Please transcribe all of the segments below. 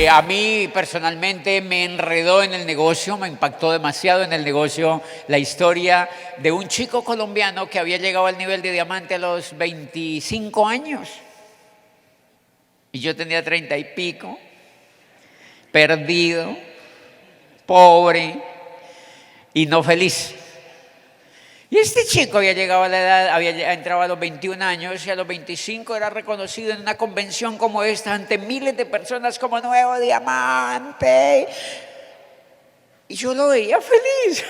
A mí personalmente me enredó en el negocio, me impactó demasiado en el negocio la historia de un chico colombiano que había llegado al nivel de diamante a los 25 años. Y yo tenía 30 y pico, perdido, pobre y no feliz. Y este chico había llegado a la edad, había entrado a los 21 años y a los 25 era reconocido en una convención como esta ante miles de personas como nuevo diamante. Y yo lo veía feliz.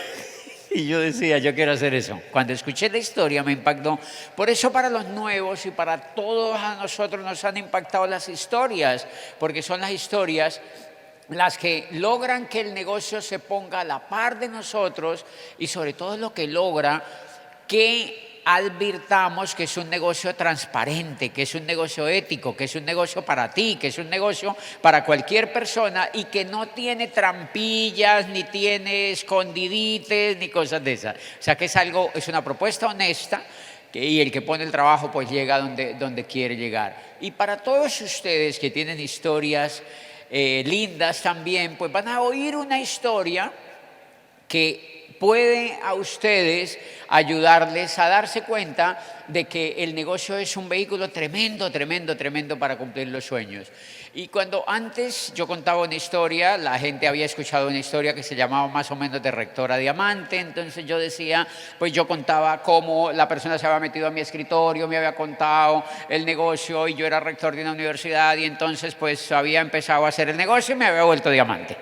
Y yo decía, yo quiero hacer eso. Cuando escuché la historia me impactó. Por eso para los nuevos y para todos a nosotros nos han impactado las historias, porque son las historias las que logran que el negocio se ponga a la par de nosotros y sobre todo lo que logra que advirtamos que es un negocio transparente, que es un negocio ético, que es un negocio para ti, que es un negocio para cualquier persona y que no tiene trampillas, ni tiene escondidites, ni cosas de esas. O sea que es una propuesta honesta y el que pone el trabajo pues llega donde quiere llegar. Y para todos ustedes que tienen historias lindas también, pues van a oír una historia que puede a ustedes ayudarles a darse cuenta de que el negocio es un vehículo tremendo para cumplir los sueños. Y cuando antes yo contaba una historia, la gente había escuchado una historia que se llamaba más o menos de Rector a Diamante, entonces yo decía, pues yo contaba cómo la persona se había metido a mi escritorio, me había contado el negocio y yo era rector de una universidad y entonces pues había empezado a hacer el negocio y me había vuelto diamante.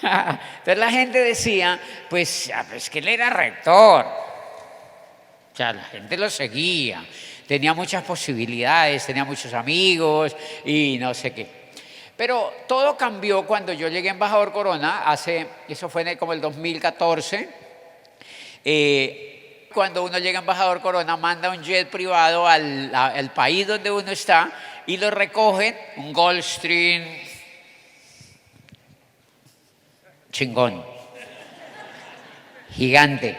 Entonces la gente decía, pues que él era rector. O sea, la gente lo seguía, tenía muchas posibilidades, tenía muchos amigos y no sé qué. Pero todo cambió cuando yo llegué a Embajador Corona, eso fue como el 2014. Cuando uno llega a Embajador Corona, manda un jet privado al país donde uno está y lo recogen, un Gulfstream chingón, gigante.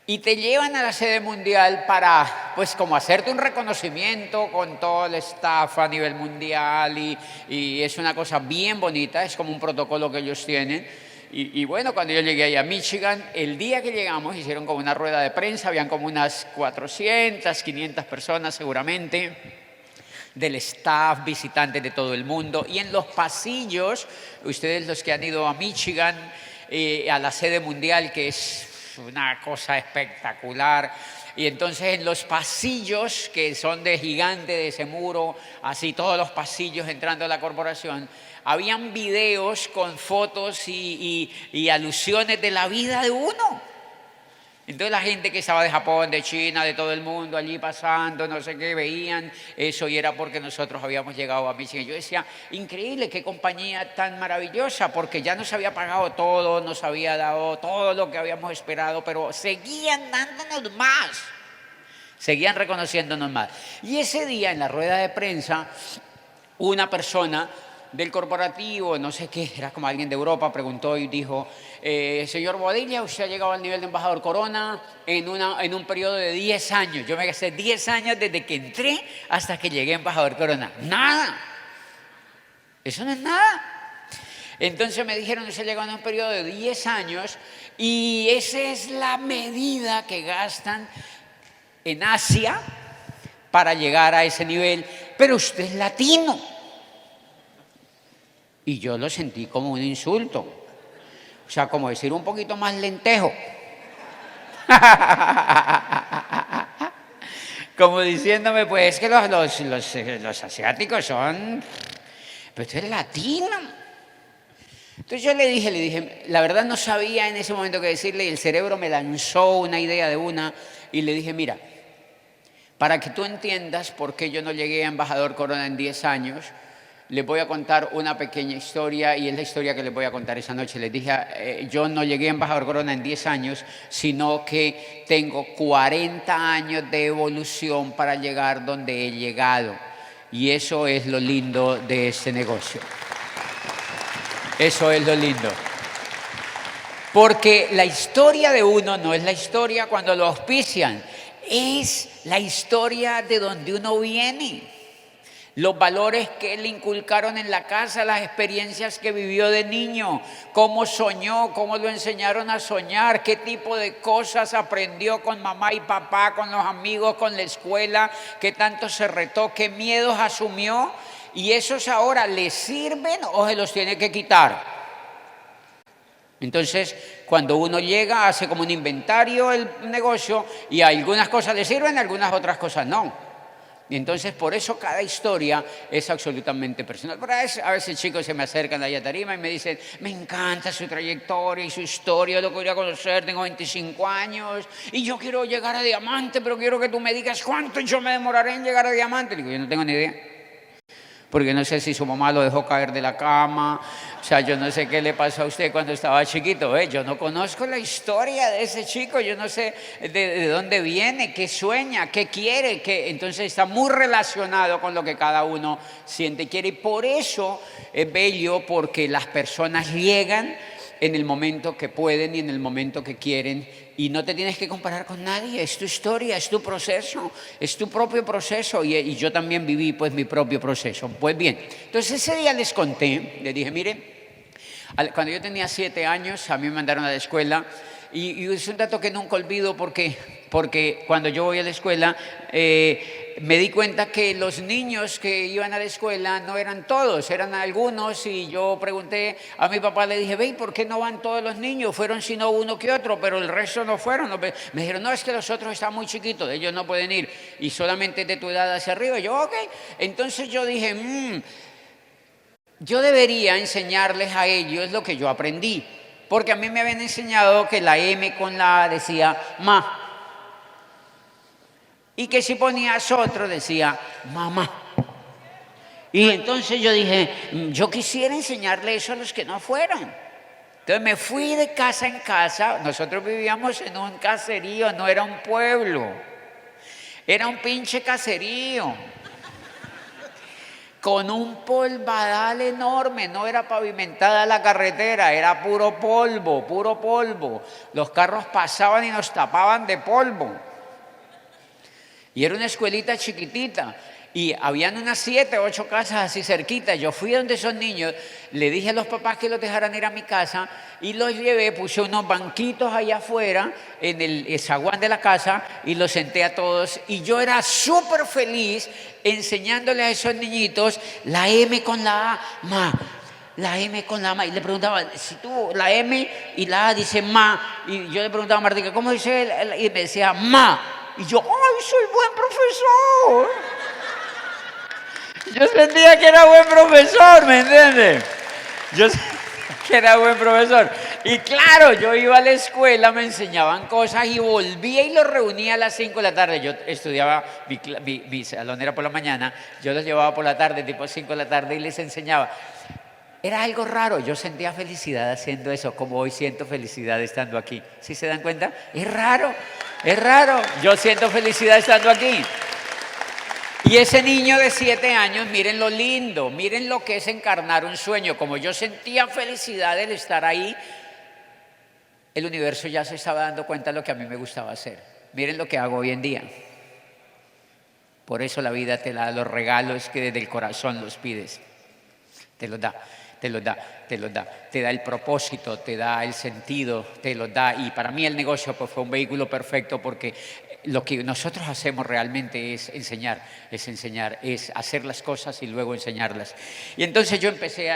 Y te llevan a la sede mundial para, pues, como hacerte un reconocimiento con todo el staff a nivel mundial y es una cosa bien bonita, es como un protocolo que ellos tienen. Y bueno, cuando yo llegué ahí a Michigan, el día que llegamos hicieron como una rueda de prensa, habían como unas 400, 500 personas seguramente, del staff, visitantes de todo el mundo. Y en los pasillos, ustedes los que han ido a Michigan, a la sede mundial, que es una cosa espectacular. Y entonces en los pasillos que son de gigante, de ese muro, así todos los pasillos entrando a la corporación, habían videos con fotos y alusiones de la vida de uno. Entonces la gente que estaba de Japón, de China, de todo el mundo allí pasando, no sé qué, veían eso y era porque nosotros habíamos llegado a Michigan. Yo decía, increíble, qué compañía tan maravillosa, porque ya nos había pagado todo, nos había dado todo lo que habíamos esperado, pero seguían dándonos más, seguían reconociéndonos más. Y ese día en la rueda de prensa, una persona del corporativo, no sé qué, era como alguien de Europa, preguntó y dijo, señor Bodilla, usted ha llegado al nivel de Embajador Corona en un periodo de 10 años. Yo me gasté 10 años desde que entré hasta que llegué a Embajador Corona. ¡Nada! Eso no es nada. Entonces me dijeron, usted llegó en un periodo de 10 años y esa es la medida que gastan en Asia para llegar a ese nivel, pero usted es latino. Y yo lo sentí como un insulto. O sea, como decir un poquito más lentejo. Como diciéndome, pues es que los asiáticos son... Pero tú eres latino. Entonces yo le dije, la verdad no sabía en ese momento qué decirle y el cerebro me lanzó una idea de una y le dije, mira, para que tú entiendas por qué yo no llegué a Embajador Corona en 10 años, les voy a contar una pequeña historia y es la historia que les voy a contar esa noche. Les dije, yo no llegué a Embajador Corona en 10 años, sino que tengo 40 años de evolución para llegar donde he llegado. Y eso es lo lindo de este negocio. Eso es lo lindo. Porque la historia de uno no es la historia cuando lo auspician, es la historia de donde uno viene. Los valores que le inculcaron en la casa, las experiencias que vivió de niño, cómo soñó, cómo lo enseñaron a soñar, qué tipo de cosas aprendió con mamá y papá, con los amigos, con la escuela, qué tanto se retó, qué miedos asumió, y esos ahora le sirven o se los tiene que quitar. Entonces, cuando uno llega, hace como un inventario del negocio y algunas cosas le sirven, algunas otras cosas no. Y entonces, por eso cada historia es absolutamente personal. Pero a veces chicos se me acercan ahí a tarima y me dicen, me encanta su trayectoria y su historia, lo quería conocer, tengo 25 años y yo quiero llegar a diamante, pero quiero que tú me digas cuánto yo me demoraré en llegar a diamante. Le digo, yo no tengo ni idea. Porque no sé si su mamá lo dejó caer de la cama, o sea, yo no sé qué le pasó a usted cuando estaba chiquito, yo no conozco la historia de ese chico, yo no sé de dónde viene, qué sueña, qué quiere, entonces está muy relacionado con lo que cada uno siente y quiere, y por eso es bello, porque las personas llegan en el momento que pueden y en el momento que quieren, y no te tienes que comparar con nadie, es tu historia, es tu proceso, es tu propio proceso, y yo también viví pues mi propio proceso. Pues bien, entonces ese día les conté, les dije, mire, cuando yo tenía 7 años a mí me mandaron a la escuela, y es un dato que nunca olvido porque cuando yo voy a la escuela me di cuenta que los niños que iban a la escuela no eran todos, eran algunos, y yo pregunté a mi papá, le dije, ve, ¿por qué no van todos los niños? Fueron sino uno que otro, pero el resto no fueron. Me dijeron, no, es que los otros están muy chiquitos, ellos no pueden ir, y solamente de tu edad hacia arriba. Y yo, ok. Entonces yo dije, yo debería enseñarles a ellos lo que yo aprendí, porque a mí me habían enseñado que la M con la A decía ma, y que si ponías otro decía mamá. Y entonces yo dije, yo quisiera enseñarle eso a los que no fueron. Entonces me fui de casa en casa. Nosotros vivíamos en un caserío, no era un pueblo, era un pinche caserío con un polvadal enorme, no era pavimentada la carretera, era puro polvo, puro polvo. Los carros pasaban y nos tapaban de polvo. Y era una escuelita chiquitita, y habían unas 7, 8 casas así cerquitas. Yo fui donde esos niños, le dije a los papás que los dejaran ir a mi casa, y los llevé, puse unos banquitos allá afuera, en el zaguán de la casa, y los senté a todos, y yo era súper feliz enseñándole a esos niñitos la M con la A, ma, la M con la ma, y le preguntaba, si tú, la M y la A dice ma, y yo le preguntaba a Martica, ¿cómo dice él? Y me decía ma. Y yo, ¡ay, soy buen profesor! Yo sentía que era buen profesor, ¿me entiendes? Yo sentía que era buen profesor. Y claro, yo iba a la escuela, me enseñaban cosas y volvía y los reunía a las 5 de la tarde. Yo estudiaba, mi salón era por la mañana, yo los llevaba por la tarde, tipo 5 de la tarde, y les enseñaba. Era algo raro, yo sentía felicidad haciendo eso, como hoy siento felicidad estando aquí. ¿Sí se dan cuenta? Es raro, yo siento felicidad estando aquí. Y ese niño de 7 años, miren lo lindo, miren lo que es encarnar un sueño. Como yo sentía felicidad del estar ahí, el universo ya se estaba dando cuenta de lo que a mí me gustaba hacer. Miren lo que hago hoy en día. Por eso la vida te da los regalos que desde el corazón los pides. Te los da. Te da el propósito, te da el sentido, te lo da. Y para mí el negocio pues fue un vehículo perfecto, porque lo que nosotros hacemos realmente es enseñar, es hacer las cosas y luego enseñarlas. Y entonces yo empecé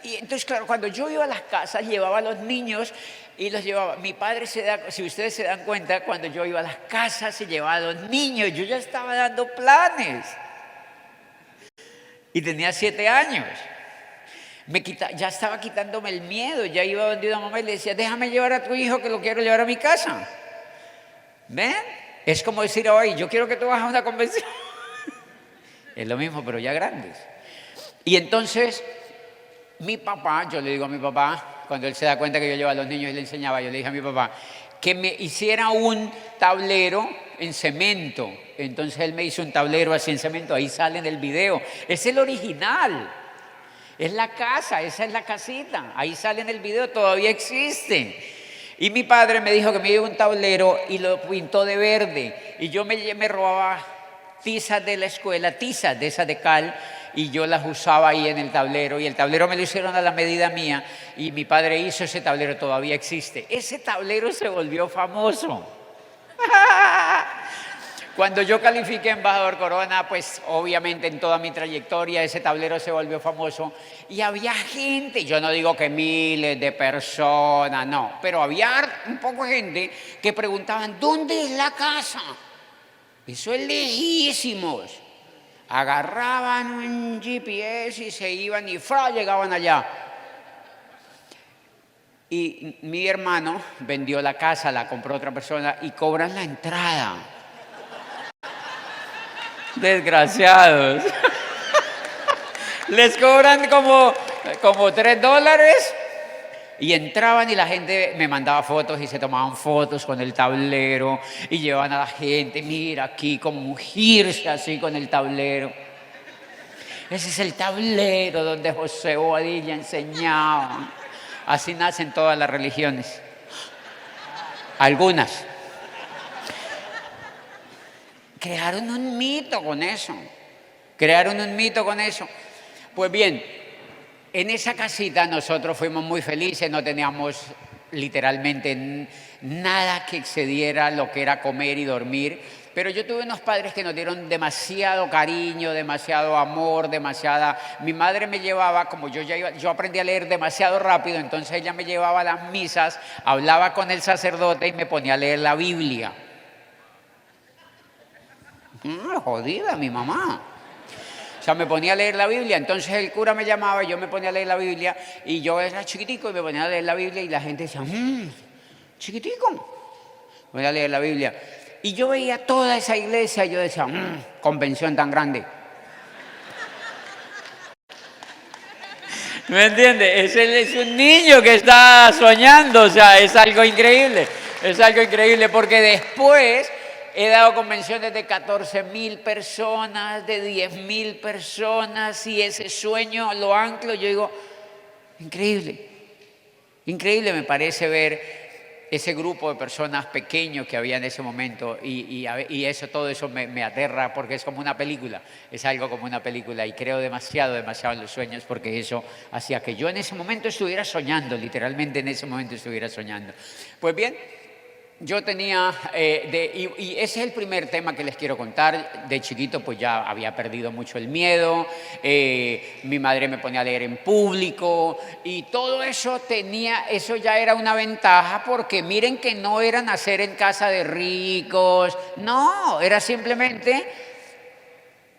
y entonces, claro, cuando yo iba a las casas, llevaba a los niños y los llevaba. Mi padre si ustedes se dan cuenta, cuando yo iba a las casas y llevaba a los niños, yo ya estaba dando planes. Y tenía 7 años. Ya estaba quitándome el miedo, ya iba donde una mamá y le decía, déjame llevar a tu hijo que lo quiero llevar a mi casa. ¿Ven? Es como decir hoy, yo quiero que tú vayas a una convención. Es lo mismo, pero ya grandes. Y entonces, mi papá, yo le digo a mi papá, cuando él se da cuenta que yo llevaba a los niños y le enseñaba, yo le dije a mi papá que me hiciera un tablero en cemento. Entonces él me hizo un tablero así en cemento, ahí sale en el video. Es el original. Es la casa, esa es la casita. Ahí sale en el video, todavía existe. Y mi padre me dijo que me dio un tablero y lo pintó de verde. Y yo me robaba tizas de la escuela, tizas de esas de cal, y yo las usaba ahí en el tablero, y el tablero me lo hicieron a la medida mía, y mi padre hizo ese tablero, todavía existe. Ese tablero se volvió famoso. Cuando yo califiqué embajador Corona, pues obviamente en toda mi trayectoria ese tablero se volvió famoso y había gente, yo no digo que miles de personas, no, pero había un poco de gente que preguntaban, ¿dónde es la casa? Eso es lejísimos. Agarraban un GPS y se iban y ¡fra! Llegaban allá. Y mi hermano vendió la casa, la compró otra persona y cobran la entrada. Desgraciados. Les cobran como $3 y entraban y la gente me mandaba fotos y se tomaban fotos con el tablero y llevaban a la gente, mira aquí como ungirse así con el tablero. Ese es el tablero donde José Bobadilla enseñaba. Así nacen todas las religiones. Algunas. Crearon un mito con eso. Crearon un mito con eso. Pues bien, en esa casita nosotros fuimos muy felices, no teníamos literalmente nada que excediera lo que era comer y dormir, pero yo tuve unos padres que nos dieron demasiado cariño, demasiado amor, demasiada... Mi madre me llevaba, como yo aprendí a leer demasiado rápido, entonces ella me llevaba a las misas, hablaba con el sacerdote y me ponía a leer la Biblia. Jodida mi mamá. O sea, me ponía a leer la Biblia, entonces el cura me llamaba y yo me ponía a leer la Biblia y yo era chiquitico y me ponía a leer la Biblia y la gente decía, chiquitico, me ponía a leer la Biblia. Y yo veía toda esa iglesia y yo decía, convención tan grande. ¿Me entiendes? Es un niño que está soñando, o sea, es algo increíble. Es algo increíble porque después... He dado convenciones de 14,000 personas, de 10,000 personas, y ese sueño lo anclo. Yo digo, increíble, increíble me parece ver ese grupo de personas pequeños que había en ese momento y eso, todo eso me aterra porque es como una película, es algo como una película y creo demasiado en los sueños porque eso hacía que yo en ese momento estuviera soñando, literalmente en ese momento estuviera soñando. Pues bien, yo tenía, y ese es el primer tema que les quiero contar. De chiquito pues ya había perdido mucho el miedo, mi madre me ponía a leer en público y todo eso eso ya era una ventaja porque miren que no era nacer en casa de ricos, no, era simplemente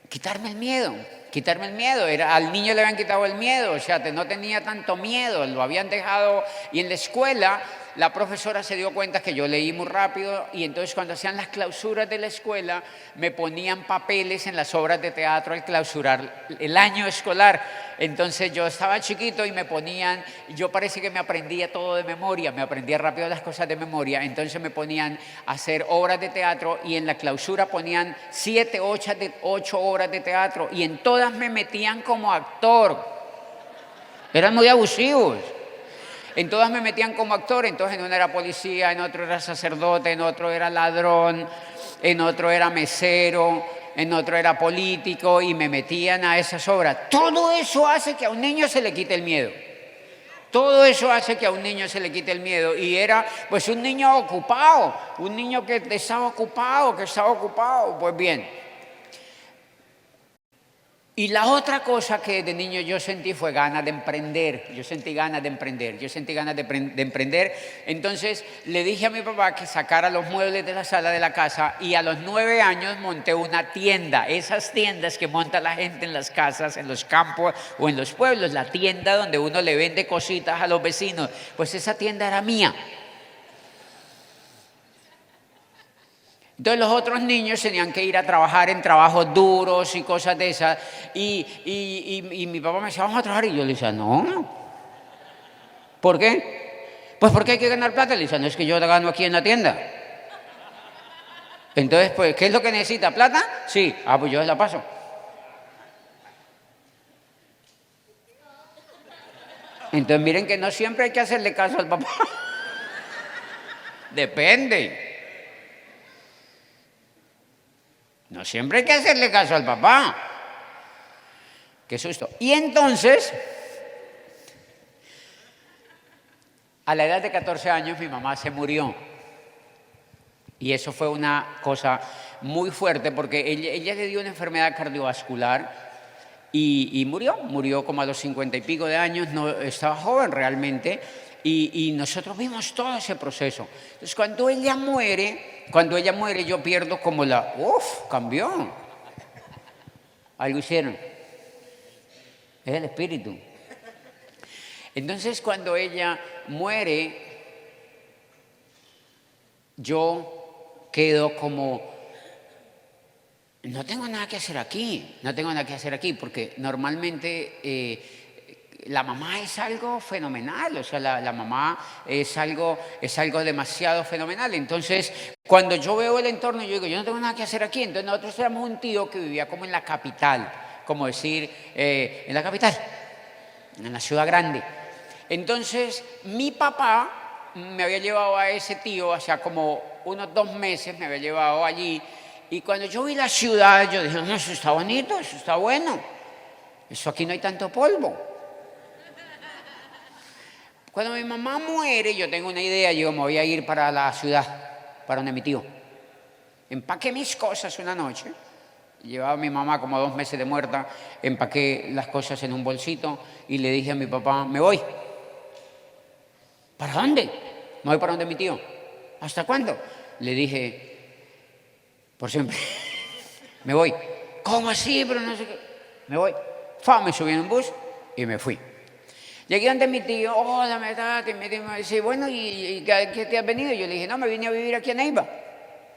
quitarme el miedo. Quitarme el miedo, al niño le habían quitado el miedo, o sea, no tenía tanto miedo, lo habían dejado y en la escuela la profesora se dio cuenta que yo leí muy rápido y entonces cuando hacían las clausuras de la escuela me ponían papeles en las obras de teatro al clausurar el año escolar. Entonces yo estaba chiquito y me ponían, yo parece que me aprendía todo de memoria, me aprendía rápido las cosas de memoria, entonces me ponían a hacer obras de teatro y en la clausura ponían 7, 8 obras de teatro y en todas me metían como actor. Eran muy abusivos. En todas me metían como actor, entonces en uno era policía, en otro era sacerdote, en otro era ladrón, en otro era mesero, en otro era político y me metían a esas obras. Todo eso hace que a un niño se le quite el miedo. Todo eso hace que a un niño se le quite el miedo y era pues un niño ocupado, un niño que estaba ocupado, pues bien. Y la otra cosa que de niño yo sentí fue ganas de emprender. Yo sentí ganas de emprender. Entonces le dije a mi papá que sacara los muebles de la sala de la casa y a los 9 años monté una tienda. Esas tiendas que monta la gente en las casas, en los campos o en los pueblos. La tienda donde uno le vende cositas a los vecinos. Pues esa tienda era mía. Entonces los otros niños tenían que ir a trabajar en trabajos duros y cosas de esas. Y mi papá me decía, vamos a trabajar. Y yo le decía, no. ¿Por qué? Pues porque hay que ganar plata. Le decía, no es que yo la gano aquí en la tienda. Entonces, pues, ¿qué es lo que necesita? ¿Plata? Sí. Pues yo la paso. Entonces miren que no siempre hay que hacerle caso al papá. Depende. No siempre hay que hacerle caso al papá. Qué susto. Y entonces, a la edad de 14 años, mi mamá se murió. Y eso fue una cosa muy fuerte porque ella le dio una enfermedad cardiovascular y murió como a los 50 y pico de años, no, estaba joven realmente, y nosotros vimos todo ese proceso. Entonces cuando ella muere yo pierdo como cambió. Algo hicieron. Es el espíritu. Entonces cuando ella muere, yo quedo como, no tengo nada que hacer aquí, porque normalmente la mamá es algo fenomenal, o sea, la mamá es algo demasiado fenomenal. Entonces, cuando yo veo el entorno, yo digo, yo no tengo nada que hacer aquí. Entonces, nosotros éramos un tío que vivía como en la capital, como decir, en la capital, en la ciudad grande. Entonces, mi papá me había llevado a ese tío, o sea, como unos 2 meses me había llevado allí. Y cuando yo vi la ciudad, yo dije, no, eso está bonito, eso está bueno. Eso aquí no hay tanto polvo. Cuando mi mamá muere, yo tengo una idea, yo me voy a ir para la ciudad, para donde mi tío. Empaqué mis cosas una noche, llevaba a mi mamá como 2 meses de muerta, empaqué las cosas en un bolsito y le dije a mi papá, me voy. ¿Para dónde? Me voy para donde mi tío. ¿Hasta cuándo? Le dije, por siempre. Me voy. ¿Cómo así? Pero no sé qué. Me voy. Me subí en un bus y me fui. Llegué ante mi tío, hola, me dice, bueno, ¿y qué te has venido? Yo le dije, no, me vine a vivir aquí a Neiva.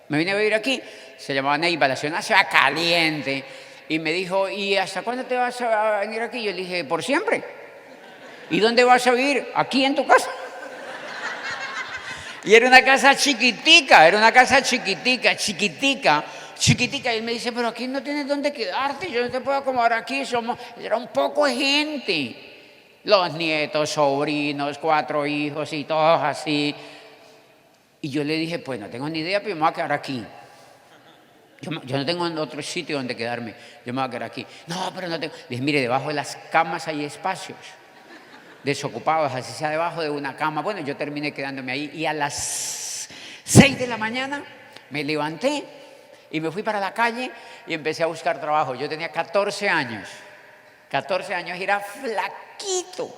Me vine a vivir aquí. Se llamaba Neiva, la ciudad caliente. Y me dijo, ¿y hasta cuándo te vas a venir aquí? Yo le dije, por siempre. ¿Y dónde vas a vivir? Aquí en tu casa. Y era una casa chiquitica. Y él me dice, pero aquí no tienes dónde quedarte, yo no te puedo acomodar aquí. Era un poco de gente. Los nietos, sobrinos, 4 hijos y todos así. Y yo le dije, pues no tengo ni idea, pero me voy a quedar aquí. Yo no tengo otro sitio donde quedarme, yo me voy a quedar aquí. No, pero no tengo. Le dije, mire, debajo de las camas hay espacios desocupados, así sea debajo de una cama. Bueno, yo terminé quedándome ahí y a las 6 de la mañana me levanté y me fui para la calle y empecé a buscar trabajo. Yo tenía 14 años y era flaquito. O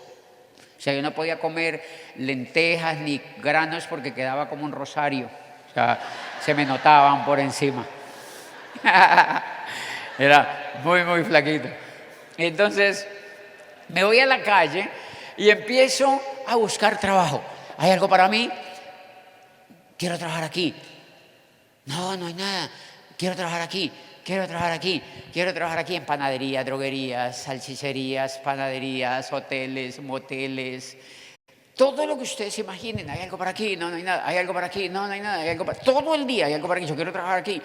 sea, yo no podía comer lentejas ni granos porque quedaba como un rosario. O sea, se me notaban por encima. Era muy, muy flaquito. Entonces, me voy a la calle y empiezo a buscar trabajo. ¿Hay algo para mí? Quiero trabajar aquí. No, no hay nada. Quiero trabajar aquí en panaderías, droguerías, salchicherías, panaderías, hoteles, moteles. Todo lo que ustedes se imaginen. ¿Hay algo para aquí? No, no hay nada. ¿Hay algo para aquí? No, no hay nada. Todo el día hay algo para aquí. Yo quiero trabajar aquí.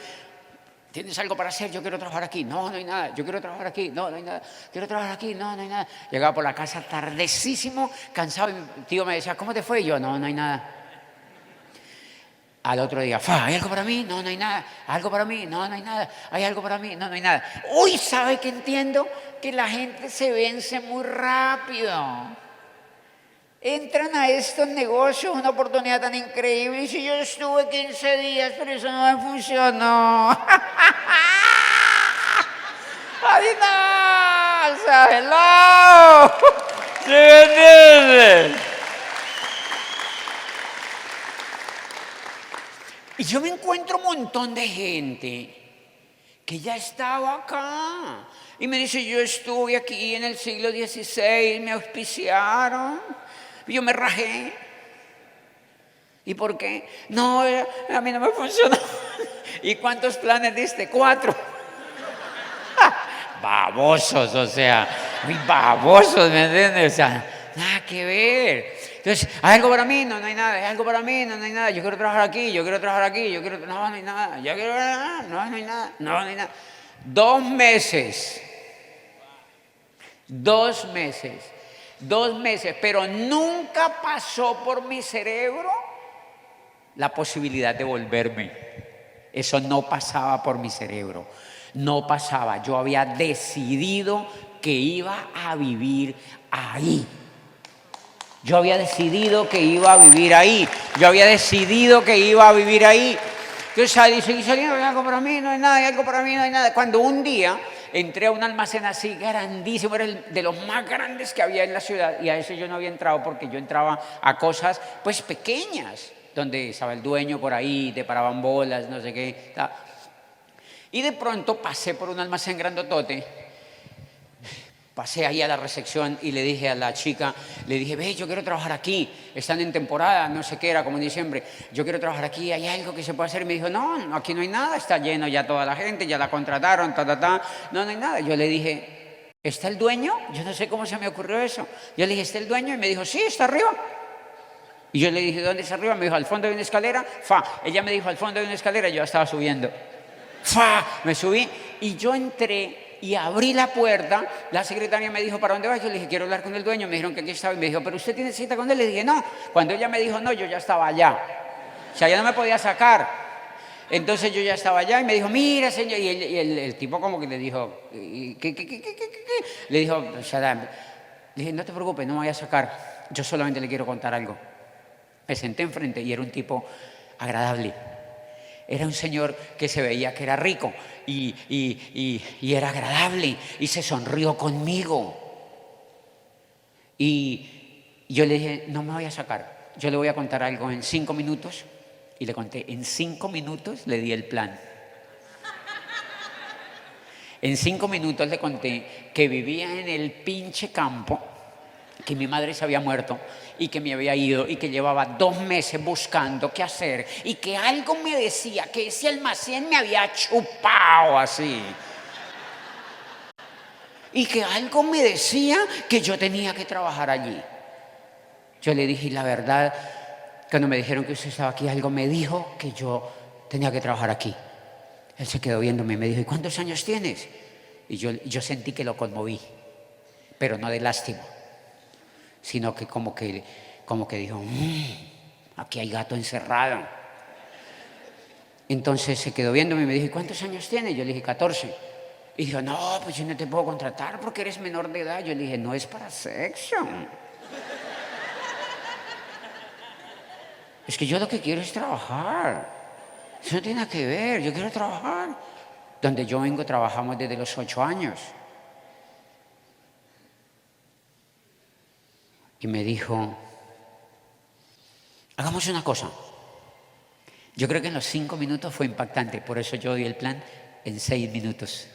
¿Tienes algo para hacer? Yo quiero trabajar aquí. No, no hay nada. Yo quiero trabajar aquí. No, no hay nada. Quiero trabajar aquí. No, no hay nada. Llegaba por la casa tardecísimo, cansado. Y mi tío me decía, ¿cómo te fue? Y yo, no, no hay nada. Al otro día, ¿hay algo para mí? No, no hay nada. ¿Algo para mí? No, no hay nada. ¿Hay algo para mí? No, no hay nada. Uy, ¿sabe qué entiendo? Que la gente se vence muy rápido. Entran a estos negocios, una oportunidad tan increíble. Y si yo estuve 15 días, pero eso no me funcionó. ¡Adiós! ¡Hello! ¿Sí me entiendes? Y yo me encuentro un montón de gente que ya estaba acá. Y me dice, yo estuve aquí en el siglo XVI, me auspiciaron. Y yo me rajé. ¿Y por qué? No, a mí no me funcionó. ¿Y cuántos planes diste? 4. Babosos, o sea, muy babosos, ¿me entiendes? O sea, nada que ver. Entonces, ¿hay algo para mí? No, no hay nada. ¿Hay algo para mí? No, no hay nada. Yo quiero trabajar aquí, no, no hay nada. No hay nada. No, no hay nada. 2 meses. 2 meses, pero nunca pasó por mi cerebro la posibilidad de volverme. Eso no pasaba por mi cerebro. No pasaba. Yo había decidido que iba a vivir ahí. Yo había decidido que iba a vivir ahí. Yo había decidido que iba a vivir ahí. Yo seguí saliendo, hay algo para mí, no hay nada, hay algo para mí, no hay nada. Cuando un día entré a un almacén así grandísimo, era de los más grandes que había en la ciudad, y a ese yo no había entrado porque yo entraba a cosas pues pequeñas, donde estaba el dueño por ahí, te paraban bolas, no sé qué. Y de pronto pasé por un almacén grandotote. Pasé ahí a la recepción y le dije a la chica, le dije, ve, yo quiero trabajar aquí, están en temporada, no sé qué, era como en diciembre, yo quiero trabajar aquí, ¿hay algo que se puede hacer? Y me dijo, no, aquí no hay nada, está lleno ya toda la gente, ya la contrataron, no hay nada. Yo le dije, ¿está el dueño? Yo no sé cómo se me ocurrió eso. Yo le dije, ¿está el dueño? Y me dijo, sí, está arriba. Y yo le dije, ¿dónde está arriba? Me dijo, al fondo de una escalera. Ella me dijo, al fondo de una escalera, yo estaba subiendo. Me subí y yo entré. Y abrí la puerta, la secretaria me dijo, ¿para dónde vas? Yo le dije, quiero hablar con el dueño. Me dijeron que aquí estaba y me dijo, ¿pero usted tiene cita con él? Le dije, no. Cuando ella me dijo, no, yo ya estaba allá. O sea, ya no me podía sacar. Entonces yo ya estaba allá y me dijo, mira, señor. Y el tipo como que le dijo, ¿qué? Le dijo, shut up. Le dije, no te preocupes, no me voy a sacar. Yo solamente le quiero contar algo. Me senté enfrente y era un tipo agradable. Era un señor que se veía que era rico y era agradable y se sonrió conmigo. Y yo le dije, no me voy a sacar, yo le voy a contar algo en 5 minutos. Y le conté, en 5 minutos le di el plan. En 5 minutos le conté que vivía en el pinche campo, que mi madre se había muerto y que me había ido y que llevaba 2 meses buscando qué hacer y que algo me decía que ese almacén me había chupado así y que algo me decía que yo tenía que trabajar allí. Yo le dije, la verdad, cuando me dijeron que usted estaba aquí, algo me dijo que yo tenía que trabajar aquí. Él se quedó viéndome y me dijo, ¿y cuántos años tienes? Y yo sentí que lo conmoví, pero no de lástima, sino que como que dijo, aquí hay gato encerrado. Entonces se quedó viéndome y me dijo, ¿cuántos años tienes? Yo le dije, 14. Y dijo, no, pues yo no te puedo contratar porque eres menor de edad. Yo le dije, no es para sexo. Es que yo lo que quiero es trabajar. Eso no tiene nada que ver, yo quiero trabajar. Donde yo vengo trabajamos desde los 8 años. Y me dijo, hagamos una cosa. Yo creo que en los 5 minutos fue impactante, por eso yo di el plan en 6 minutos.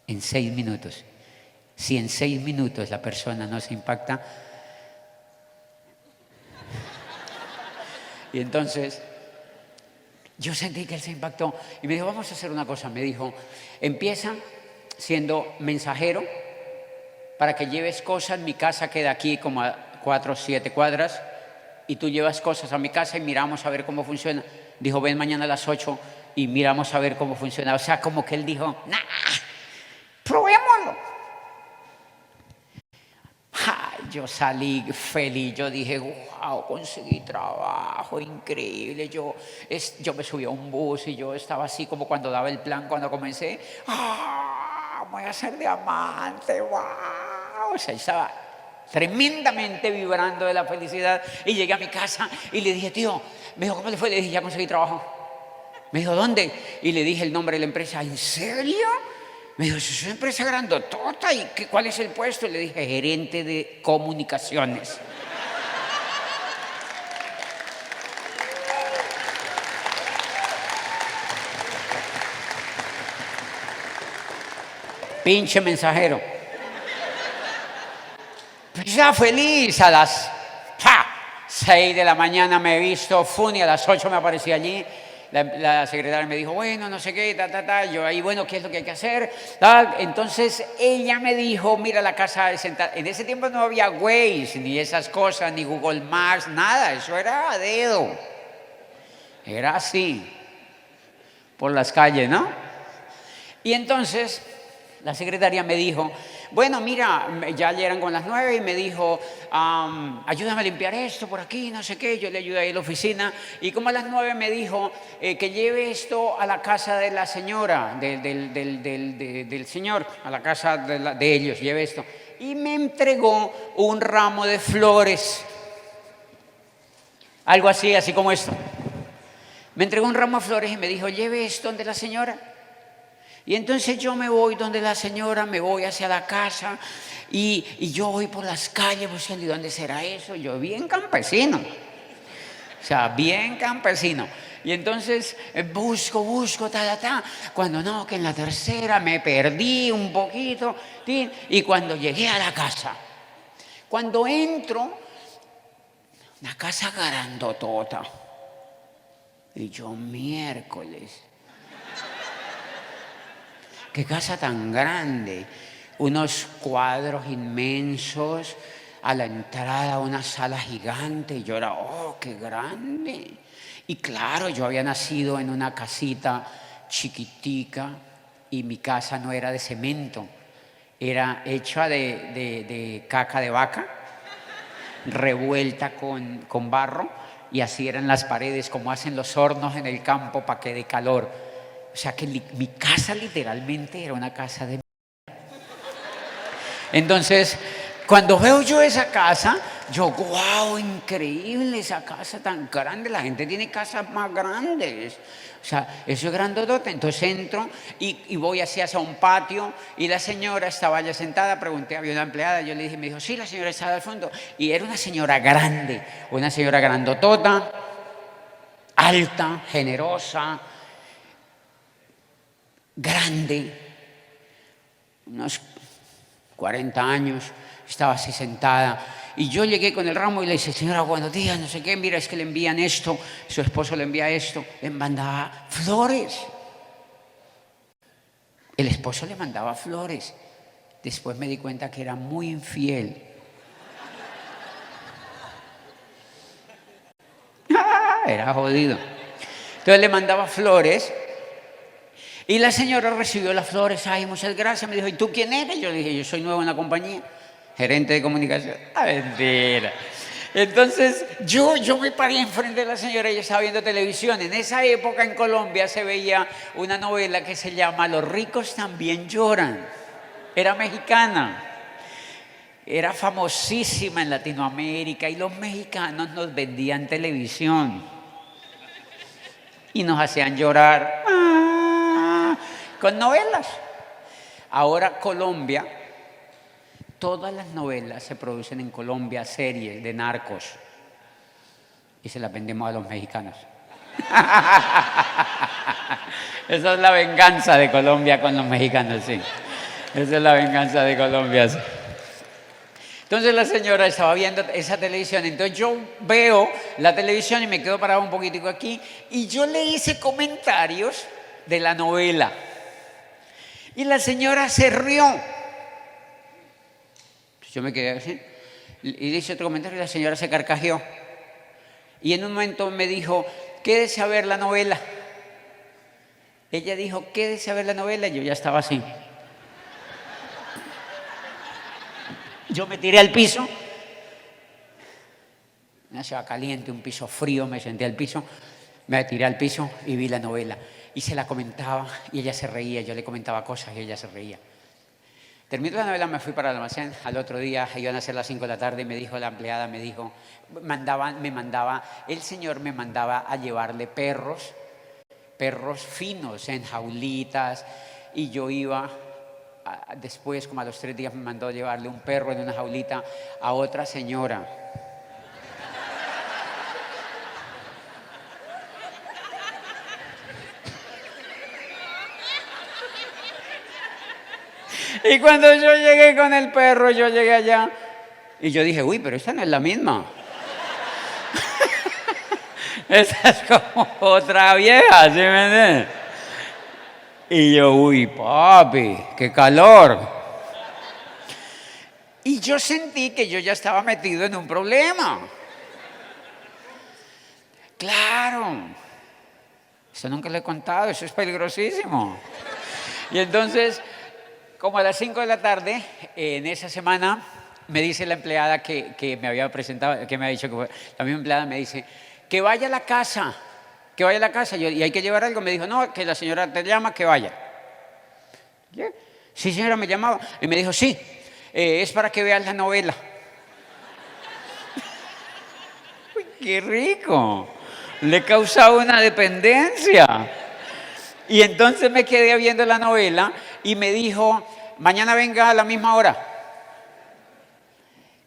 En 6 minutos. Si en 6 minutos la persona no se impacta. Y entonces yo sentí que él se impactó y me dijo, vamos a hacer una cosa. Me dijo, empieza siendo mensajero para que lleves cosas. Mi casa queda aquí como a 4 o 7 cuadras y tú llevas cosas a mi casa y miramos a ver cómo funciona. Dijo, ven mañana a las 8 y miramos a ver cómo funciona. O sea, como que él dijo, nah, probémoslo. Yo salí feliz, yo dije, wow, conseguí trabajo, increíble. Yo me subí a un bus y yo estaba así como cuando daba el plan, cuando comencé, voy a ser diamante, wow. O sea, estaba tremendamente vibrando de la felicidad y llegué a mi casa y le dije, tío, me dijo, ¿cómo le fue? Le dije, ya conseguí trabajo. Me dijo, ¿dónde? Y le dije el nombre de la empresa. ¿En serio? Me dijo, es una empresa grandotota. ¿Y cuál es el puesto? Le dije, gerente de comunicaciones. Pinche mensajero. Pues ya feliz a las 6 de la mañana me he visto, y a las 8 me aparecí allí. La secretaria me dijo, bueno, no sé qué, yo ahí, bueno, ¿qué es lo que hay que hacer? Entonces ella me dijo, mira la casa de sentar. En ese tiempo no había Waze, ni esas cosas, ni Google Maps, nada, eso era a dedo. Era así, por las calles, ¿no? Y entonces la secretaria me dijo, bueno, mira, ya eran con las 9 y me dijo, ayúdame a limpiar esto por aquí, no sé qué. Yo le ayudé ahí en la oficina y como a las 9 me dijo que lleve esto a la casa de la señora, del señor, a la casa de ellos, lleve esto. Y me entregó un ramo de flores, algo así, así como esto. Me entregó un ramo de flores y me dijo, lleve esto donde la señora. Y entonces yo me voy donde la señora, me voy hacia la casa y yo voy por las calles buscando, ¿y dónde será eso? Yo bien campesino, o sea, bien campesino. Y entonces busco, cuando no, que en la tercera me perdí un poquito, y cuando llegué a la casa, cuando entro, una casa grandotota, y yo, miércoles, qué casa tan grande, unos cuadros inmensos, a la entrada una sala gigante, y yo era, oh, qué grande. Y claro, yo había nacido en una casita chiquitica y mi casa no era de cemento, era hecha de caca de vaca, revuelta con barro, y así eran las paredes, como hacen los hornos en el campo para que dé calor. O sea que mi casa literalmente era una casa de... Entonces, cuando veo yo esa casa, yo, wow, increíble esa casa tan grande. La gente tiene casas más grandes. O sea, eso es grandote. Entonces entro y voy hacia un patio y la señora estaba allá sentada. Pregunté, había una empleada, yo le dije, me dijo, sí, la señora estaba al fondo. Y era una señora grande, una señora grandotota, alta, generosa, grande, unos 40 años, estaba así sentada. Y yo llegué con el ramo y le dije, señora, buenos días, no sé qué, mira, es que le envían esto, su esposo le envía esto, le mandaba flores. El esposo le mandaba flores. Después me di cuenta que era muy infiel. Era jodido. Entonces le mandaba flores. Y la señora recibió las flores, ay, muchas gracias, me dijo, ¿y tú quién eres? Yo le dije, yo soy nuevo en la compañía, gerente de comunicación. Ah, mentira. Entonces, yo me paré enfrente de la señora, ella estaba viendo televisión. En esa época en Colombia se veía una novela que se llama Los ricos también lloran. Era mexicana. Era famosísima en Latinoamérica y los mexicanos nos vendían televisión y nos hacían llorar. Con novelas. Ahora Colombia, todas las novelas se producen en Colombia, series de narcos, y se las vendemos a los mexicanos. Esa es la venganza de Colombia con los mexicanos, sí. Esa es la venganza de Colombia, sí. Entonces la señora estaba viendo esa televisión, entonces yo veo la televisión y me quedo parado un poquitico aquí, y yo le hice comentarios de la novela. Y la señora se rió. Yo me quedé así. Y hice otro comentario y la señora se carcajeó. Y en un momento me dijo, quédese a ver la novela. Ella dijo, quédese a ver la novela. Y yo ya estaba así. Yo me tiré al piso. Una ciudad caliente, un piso frío, me senté al piso. Me tiré al piso y vi la novela. Y se la comentaba y ella se reía. Yo le comentaba cosas y ella se reía. Terminó la novela, me fui para el almacén. Al otro día iban a ser las 5 de la tarde y me dijo la empleada, el señor me mandaba a llevarle perros finos en jaulitas. Y yo iba, después, como a los 3 días, me mandó a llevarle un perro en una jaulita a otra señora. Y cuando yo llegué con el perro, yo llegué allá y yo dije, uy, pero esta no es la misma. Esta es como otra vieja, ¿sí me entiendes? Y yo, uy, papi, qué calor. Y yo sentí que yo ya estaba metido en un problema. Claro. Eso nunca lo he contado, eso es peligrosísimo. Y entonces, Como a las 5 de la tarde, en esa semana, me dice la empleada que me había presentado, que me ha dicho que la misma empleada me dice, que vaya a la casa, que vaya a la casa. Y hay que llevar algo. Me dijo, no, que la señora te llama, que vaya. ¿Qué? Sí, señora, me llamaba. Y me dijo, sí, es para que veas la novela. Uy, qué rico. Le causaba una dependencia. Y entonces me quedé viendo la novela y me dijo, mañana venga a la misma hora.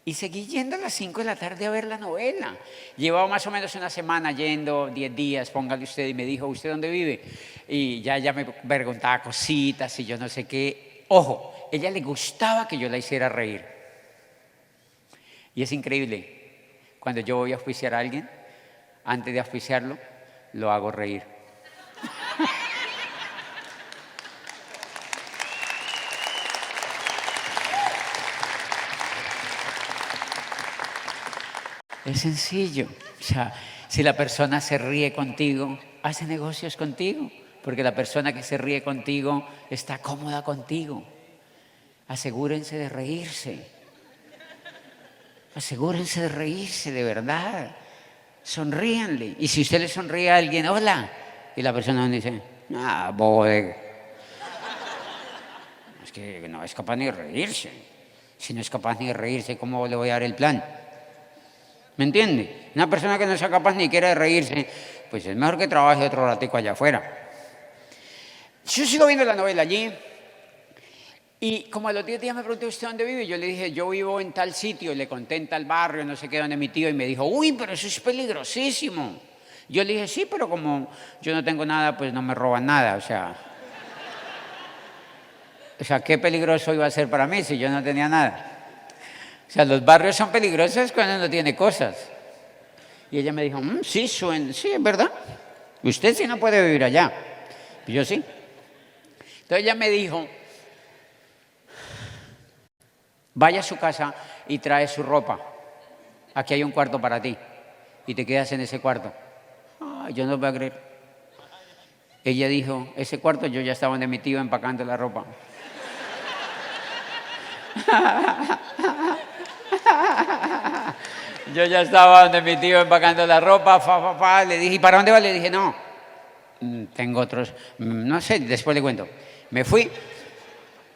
Y seguí yendo a las 5 de la tarde a ver la novela. Llevaba más o menos una semana yendo, 10 días, póngale usted, y me dijo, ¿usted dónde vive? Y ya me preguntaba cositas y yo no sé qué. Ojo, ella le gustaba que yo la hiciera reír. Y es increíble, cuando yo voy a auspiciar a alguien, antes de auspiciarlo, lo hago reír. Es sencillo. O sea, si la persona se ríe contigo, hace negocios contigo, porque la persona que se ríe contigo está cómoda contigo. Asegúrense de reírse. Asegúrense de reírse, de verdad. Sonríanle. Y si usted le sonríe a alguien, hola, y la persona dice, bobo de... Es que no es capaz ni de reírse. Si no es capaz ni de reírse, ¿cómo le voy a dar el plan? ¿Me entiende? Una persona que no sea capaz ni quiere reírse, pues es mejor que trabaje otro ratico allá afuera. Yo sigo viendo la novela allí y como a los 10 días me preguntó, ¿usted dónde vive? Yo le dije, yo vivo en tal sitio, y le conté en tal barrio, no sé qué, donde mi tío, y me dijo, uy, pero eso es peligrosísimo. Yo le dije, sí, pero como yo no tengo nada, pues no me roban nada, o sea, ¿qué peligroso iba a ser para mí si yo no tenía nada? O sea, los barrios son peligrosos cuando no tiene cosas. Y ella me dijo, sí, sí, es verdad. Usted sí no puede vivir allá. Y yo sí. Entonces ella me dijo, vaya a su casa y trae su ropa. Aquí hay un cuarto para ti. Y te quedas en ese cuarto. Yo no voy a creer. Ella dijo, ese cuarto yo ya estaba donde mi tío empacando la ropa. Yo ya estaba donde mi tío empacando la ropa, le dije, ¿y para dónde va? Le dije, no, tengo otros, no sé, después le cuento. Me fui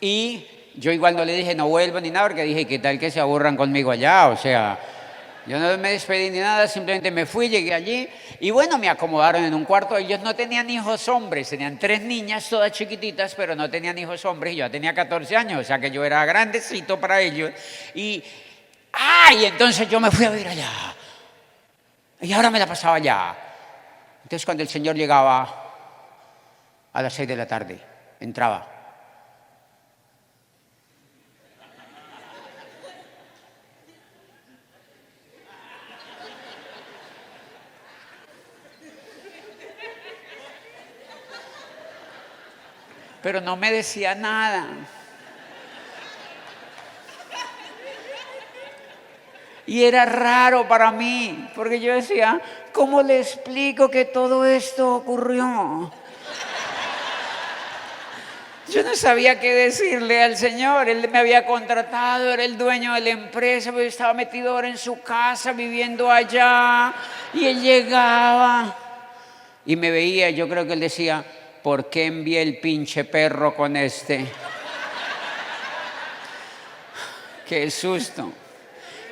y yo igual no le dije, no vuelvo ni nada, porque dije, ¿qué tal que se aburran conmigo allá? O sea, yo no me despedí ni nada, simplemente me fui, llegué allí y bueno, me acomodaron en un cuarto. Ellos no tenían hijos hombres, tenían 3 niñas, todas chiquititas, pero no tenían hijos hombres. Y yo ya tenía 14 años, o sea que yo era grandecito para ellos. Y entonces yo me fui a vivir allá. Y ahora me la pasaba allá. Entonces cuando el Señor llegaba a las 6 de la tarde, entraba. Pero no me decía nada. Y era raro para mí, porque yo decía, ¿cómo le explico que todo esto ocurrió? Yo no sabía qué decirle al Señor. Él me había contratado, era el dueño de la empresa, pero yo estaba metido ahora en su casa, viviendo allá. Y él llegaba y me veía, yo creo que él decía, ¿por qué envié el pinche perro con este? ¡Qué susto!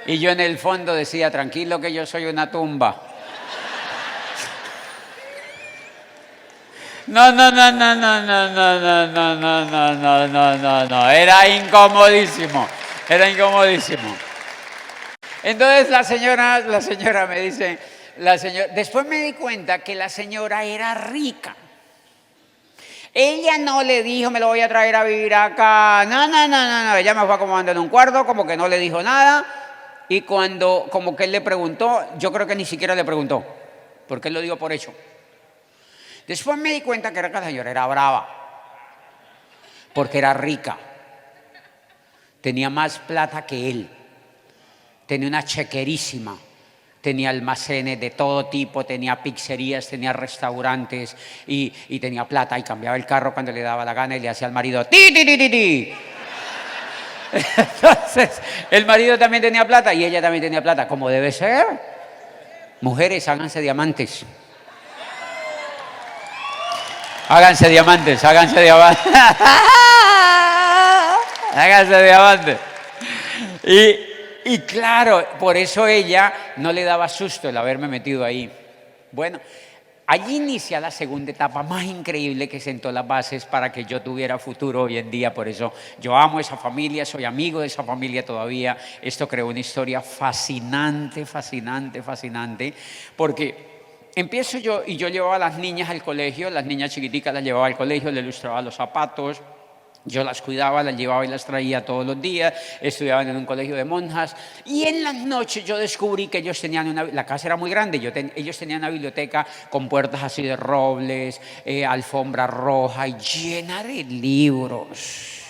Y yo en el fondo decía, tranquilo que yo soy una tumba. No. Era incomodísimo. Entonces la señora me dice, después me di cuenta que la señora era rica. Ella no le dijo, me lo voy a traer a vivir acá. No. Ella me fue acomodando en un cuarto, como que no le dijo nada. Y cuando, como que él le preguntó, yo creo que ni siquiera le preguntó, porque él lo dio por hecho. Después me di cuenta que la señora era brava, porque era rica. Tenía más plata que él. Tenía una chequerísima. Tenía almacenes de todo tipo, tenía pizzerías, tenía restaurantes y tenía plata y cambiaba el carro cuando le daba la gana y le hacía al marido ¡ti! Entonces, el marido también tenía plata y ella también tenía plata, como debe ser. Mujeres, háganse diamantes. Háganse diamantes, háganse diamantes. Háganse diamantes. Y claro, por eso ella no le daba susto el haberme metido ahí. Bueno, allí inicia la segunda etapa más increíble que sentó las bases para que yo tuviera futuro hoy en día. Por eso yo amo esa familia, soy amigo de esa familia todavía. Esto creó una historia fascinante, fascinante, fascinante, porque empiezo yo y yo llevaba a las niñas al colegio, las niñas chiquiticas las llevaba al colegio, les ilustraba los zapatos. Yo las cuidaba, las llevaba y las traía todos los días, estudiaban en un colegio de monjas y en las noches yo descubrí que ellos tenían la casa era muy grande, ellos tenían una biblioteca con puertas así de robles, alfombra roja y llena de libros.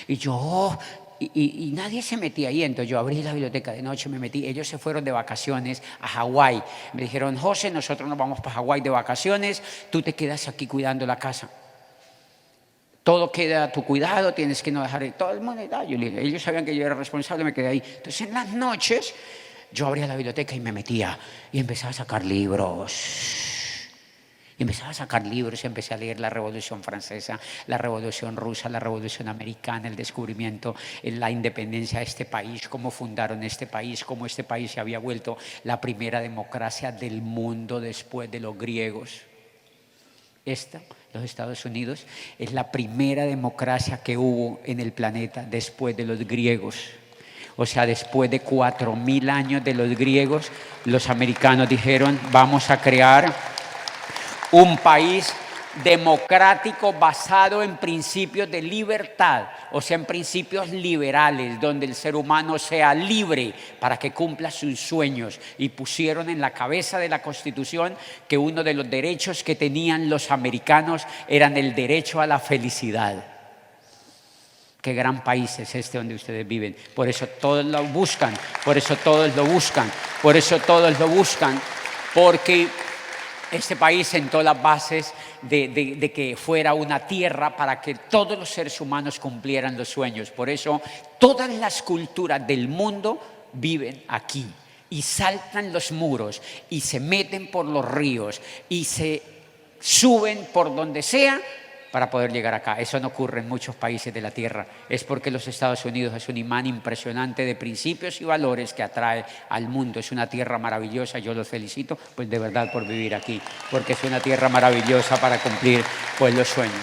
Y yo, y nadie se metía ahí, entonces yo abrí la biblioteca de noche, me metí, ellos se fueron de vacaciones a Hawái. Me dijeron, José, nosotros nos vamos para Hawái de vacaciones, tú te quedas aquí cuidando la casa. Todo queda a tu cuidado, tienes que no dejar todo el mundo. Ellos sabían que yo era responsable, me quedé ahí. Entonces en las noches yo abría la biblioteca y me metía y empezaba a sacar libros. Y empezaba a sacar libros y empecé a leer la Revolución Francesa, la Revolución Rusa, la Revolución Americana, el descubrimiento, la independencia de este país, cómo fundaron este país, cómo este país se había vuelto la primera democracia del mundo después de los griegos. Los Estados Unidos, es la primera democracia que hubo en el planeta después de los griegos. O sea, después de 4000 años de los griegos, los americanos dijeron, vamos a crear un país democrático basado en principios de libertad, o sea, en principios liberales, donde el ser humano sea libre para que cumpla sus sueños. Y pusieron en la cabeza de la Constitución que uno de los derechos que tenían los americanos eran el derecho a la felicidad. Qué gran país es este donde ustedes viven. Por eso todos lo buscan, por eso todos lo buscan, por eso todos lo buscan, porque este país sentó las bases de que fuera una tierra para que todos los seres humanos cumplieran los sueños. Por eso todas las culturas del mundo viven aquí y saltan los muros y se meten por los ríos y se suben por donde sea para poder llegar acá. Eso no ocurre en muchos países de la tierra. Es porque los Estados Unidos es un imán impresionante de principios y valores que atrae al mundo. Es una tierra maravillosa. Yo los felicito, pues de verdad, por vivir aquí, porque es una tierra maravillosa para cumplir pues los sueños.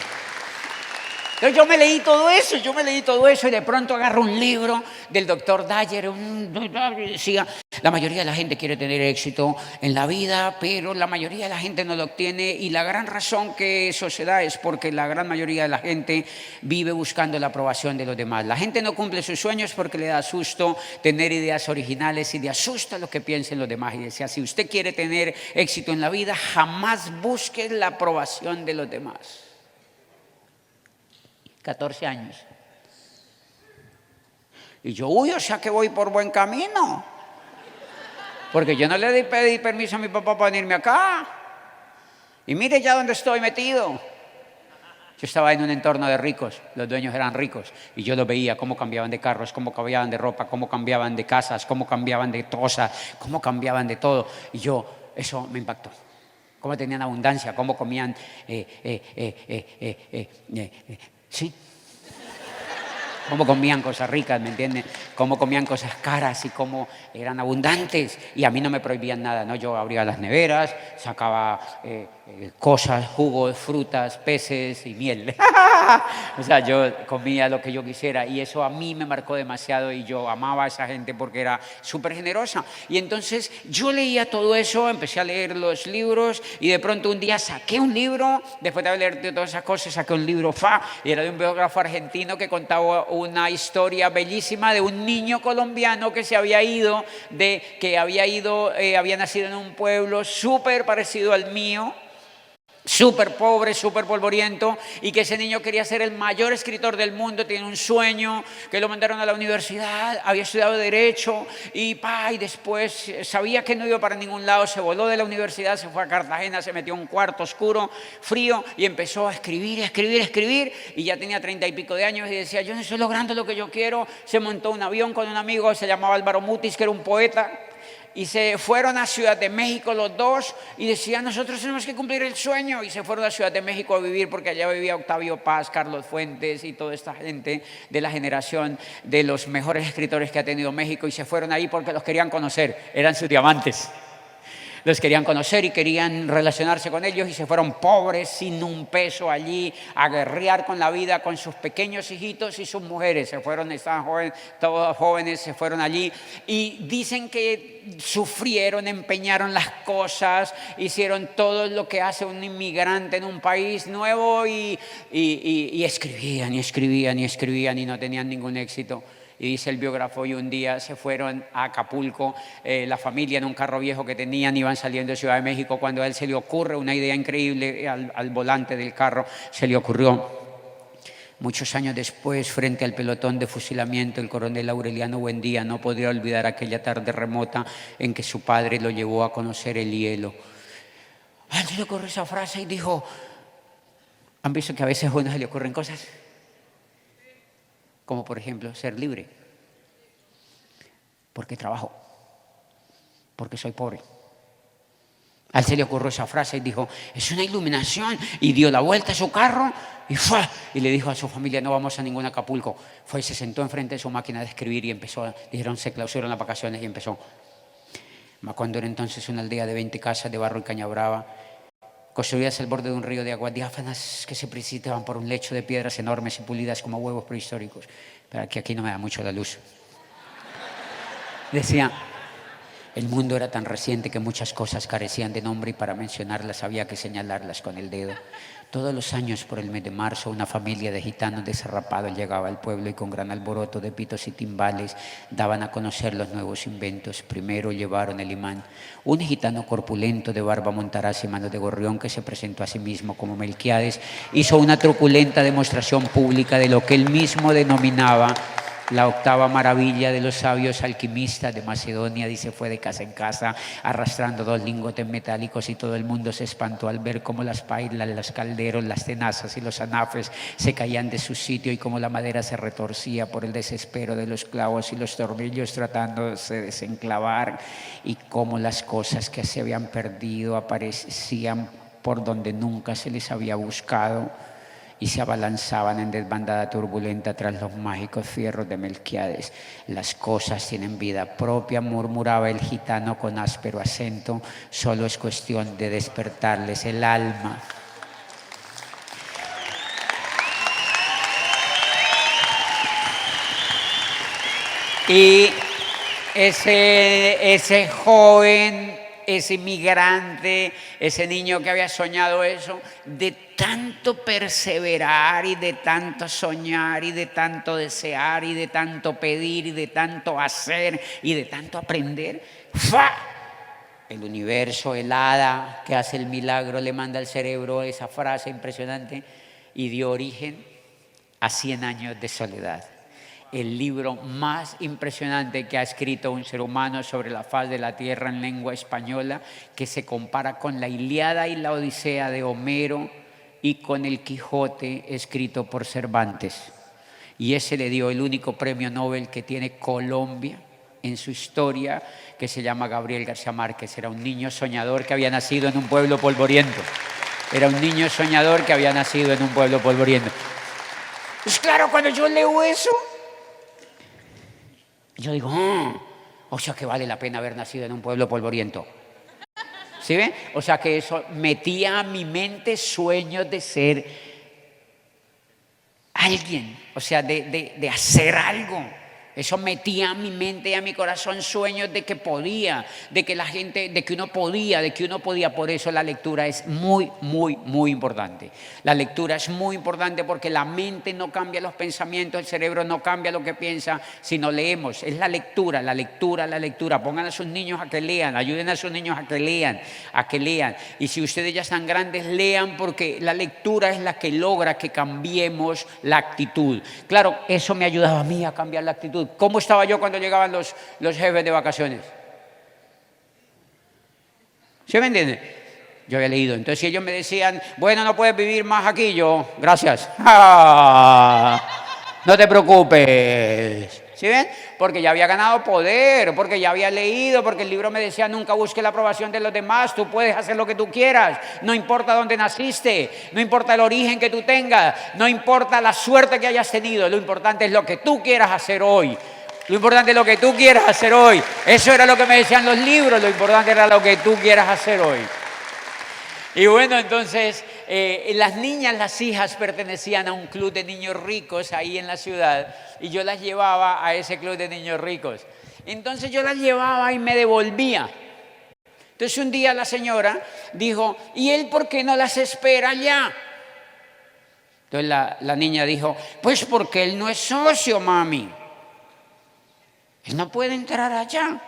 Entonces yo me leí todo eso y de pronto agarro un libro del doctor Dyer, decía, la mayoría de la gente quiere tener éxito en la vida, pero la mayoría de la gente no lo obtiene y la gran razón que eso se da es porque la gran mayoría de la gente vive buscando la aprobación de los demás. La gente no cumple sus sueños porque le da susto tener ideas originales y le asusta lo que piensen los demás. Y decía, si usted quiere tener éxito en la vida, jamás busque la aprobación de los demás. 14 años. Y yo, o sea que voy por buen camino. Porque yo no le pedí permiso a mi papá para venirme acá. Y mire ya dónde estoy metido. Yo estaba en un entorno de ricos, los dueños eran ricos. Y yo los veía cómo cambiaban de carros, cómo cambiaban de ropa, cómo cambiaban de casas, cómo cambiaban de cosas, cómo cambiaban de todo. Y yo, eso me impactó. Cómo tenían abundancia, cómo comían... Sí, cómo comían cosas ricas, ¿me entienden? Cómo comían cosas caras y cómo eran abundantes. Y a mí no me prohibían nada, ¿no? Yo abría las neveras, sacaba cosas, jugos, frutas, peces y miel. O sea, yo comía lo que yo quisiera y eso a mí me marcó demasiado y yo amaba a esa gente porque era súper generosa. Y entonces yo leía todo eso, empecé a leer los libros y de pronto un día saqué un libro, después de haber leído todas esas cosas, saqué un libro, y era de un biógrafo argentino que contaba una historia bellísima de un niño colombiano que se había ido, había nacido en un pueblo súper parecido al mío, súper pobre, súper polvoriento, y que ese niño quería ser el mayor escritor del mundo, tiene un sueño, que lo mandaron a la universidad, había estudiado Derecho, y después sabía que no iba para ningún lado, se voló de la universidad, se fue a Cartagena, se metió en un cuarto oscuro, frío, y empezó a escribir, y ya tenía 30 y pico de años, y decía, yo no estoy logrando lo que yo quiero. Se montó un avión con un amigo, se llamaba Álvaro Mutis, que era un poeta, y se fueron a Ciudad de México los dos y decían, nosotros tenemos que cumplir el sueño, y se fueron a Ciudad de México a vivir, porque allá vivía Octavio Paz, Carlos Fuentes y toda esta gente de la generación de los mejores escritores que ha tenido México, y se fueron ahí porque los querían conocer, eran sus diamantes. Los querían conocer y querían relacionarse con ellos, y se fueron pobres, sin un peso allí, a guerrear con la vida, con sus pequeños hijitos y sus mujeres. Se fueron, estaban jóvenes, todos jóvenes, se fueron allí, y dicen que sufrieron, empeñaron las cosas, hicieron todo lo que hace un inmigrante en un país nuevo, y escribían y no tenían ningún éxito. Y dice el biógrafo, y un día se fueron a Acapulco, la familia, en un carro viejo que tenían, iban saliendo de Ciudad de México, cuando a él se le ocurre una idea increíble, al volante del carro se le ocurrió. Muchos años después, frente al pelotón de fusilamiento, el coronel Aureliano Buendía no podría olvidar aquella tarde remota en que su padre lo llevó a conocer el hielo. A él se le ocurrió esa frase y dijo, ¿han visto que a veces a uno se le ocurren cosas? Como por ejemplo, ser libre. Porque trabajo. Porque soy pobre. A él se le ocurrió esa frase y dijo, es una iluminación, y dio la vuelta a su carro y fue, y le dijo a su familia, no vamos a ningún Acapulco. Fue y se sentó enfrente de su máquina de escribir y empezó, dijeron, se clausuraron las vacaciones y empezó. Macondo era entonces una aldea de 20 casas de barro y caña brava, construidas al borde de un río de aguas diáfanas que se precipitaban por un lecho de piedras enormes y pulidas como huevos prehistóricos. Pero aquí no me da mucho la luz. Decía, el mundo era tan reciente que muchas cosas carecían de nombre, y para mencionarlas había que señalarlas con el dedo. Todos los años, por el mes de marzo, una familia de gitanos desarrapados llegaba al pueblo, y con gran alboroto de pitos y timbales daban a conocer los nuevos inventos. Primero llevaron el imán. Un gitano corpulento, de barba montaraz y manos de gorrión, que se presentó a sí mismo como Melquiades, hizo una truculenta demostración pública de lo que él mismo denominaba la octava maravilla de los sabios alquimistas de Macedonia. Dice, fue de casa en casa arrastrando 2 lingotes metálicos, y todo el mundo se espantó al ver cómo las pailas, los calderos, las tenazas y los anafes se caían de su sitio, y cómo la madera se retorcía por el desespero de los clavos y los tornillos tratándose de desenclavar, y cómo las cosas que se habían perdido aparecían por donde nunca se les había buscado, y se abalanzaban en desbandada turbulenta tras los mágicos fierros de Melquiades. Las cosas tienen vida propia, murmuraba el gitano con áspero acento, solo es cuestión de despertarles el alma. Y ese joven, ese inmigrante, ese niño que había soñado eso, de tanto perseverar y de tanto soñar y de tanto desear y de tanto pedir y de tanto hacer y de tanto aprender, ¡fa! El universo, el hada que hace el milagro, le manda al cerebro esa frase impresionante, y dio origen a 100 años de soledad. El libro más impresionante que ha escrito un ser humano sobre la faz de la tierra en lengua española, que se compara con la Ilíada y la Odisea de Homero y con el Quijote escrito por Cervantes. Y ese le dio el único premio Nobel que tiene Colombia en su historia, que se llama Gabriel García Márquez. Era un niño soñador que había nacido en un pueblo polvoriento. Era un niño soñador que había nacido en un pueblo polvoriento. Pues claro, cuando yo leo eso, yo digo, o sea que vale la pena haber nacido en un pueblo polvoriento. ¿Sí ven? O sea que eso metía a mi mente sueños de ser alguien, o sea, de hacer algo. Eso metía a mi mente y a mi corazón sueños de que podía, de que la gente, de que uno podía. Por eso la lectura es muy, muy, muy importante. La lectura es muy importante porque la mente no cambia los pensamientos, el cerebro no cambia lo que piensa, sino leemos. Es la lectura, la lectura, la lectura. Pongan a sus niños a que lean, ayuden a sus niños a que lean, a que lean. Y si ustedes ya están grandes, lean, porque la lectura es la que logra que cambiemos la actitud. Claro, eso me ayudaba a mí a cambiar la actitud. ¿Cómo estaba yo cuando llegaban los jefes de vacaciones? ¿Sí me entienden? Yo había leído. Entonces, si ellos me decían, bueno, no puedes vivir más aquí, yo, gracias. No te preocupes. ¿Sí ven? Porque ya había ganado poder, porque ya había leído, porque el libro me decía, nunca busque la aprobación de los demás, tú puedes hacer lo que tú quieras, no importa dónde naciste, no importa el origen que tú tengas, no importa la suerte que hayas tenido, lo importante es lo que tú quieras hacer hoy. Lo importante es lo que tú quieras hacer hoy. Eso era lo que me decían los libros, lo importante era lo que tú quieras hacer hoy. Y bueno, entonces, las niñas, las hijas pertenecían a un club de niños ricos ahí en la ciudad y yo las llevaba a ese club de niños ricos. Entonces yo las llevaba y me devolvía. Entonces un día la señora dijo, ¿y él por qué no las espera ya? Entonces la niña dijo, pues porque él no es socio, mami. Él no puede entrar allá.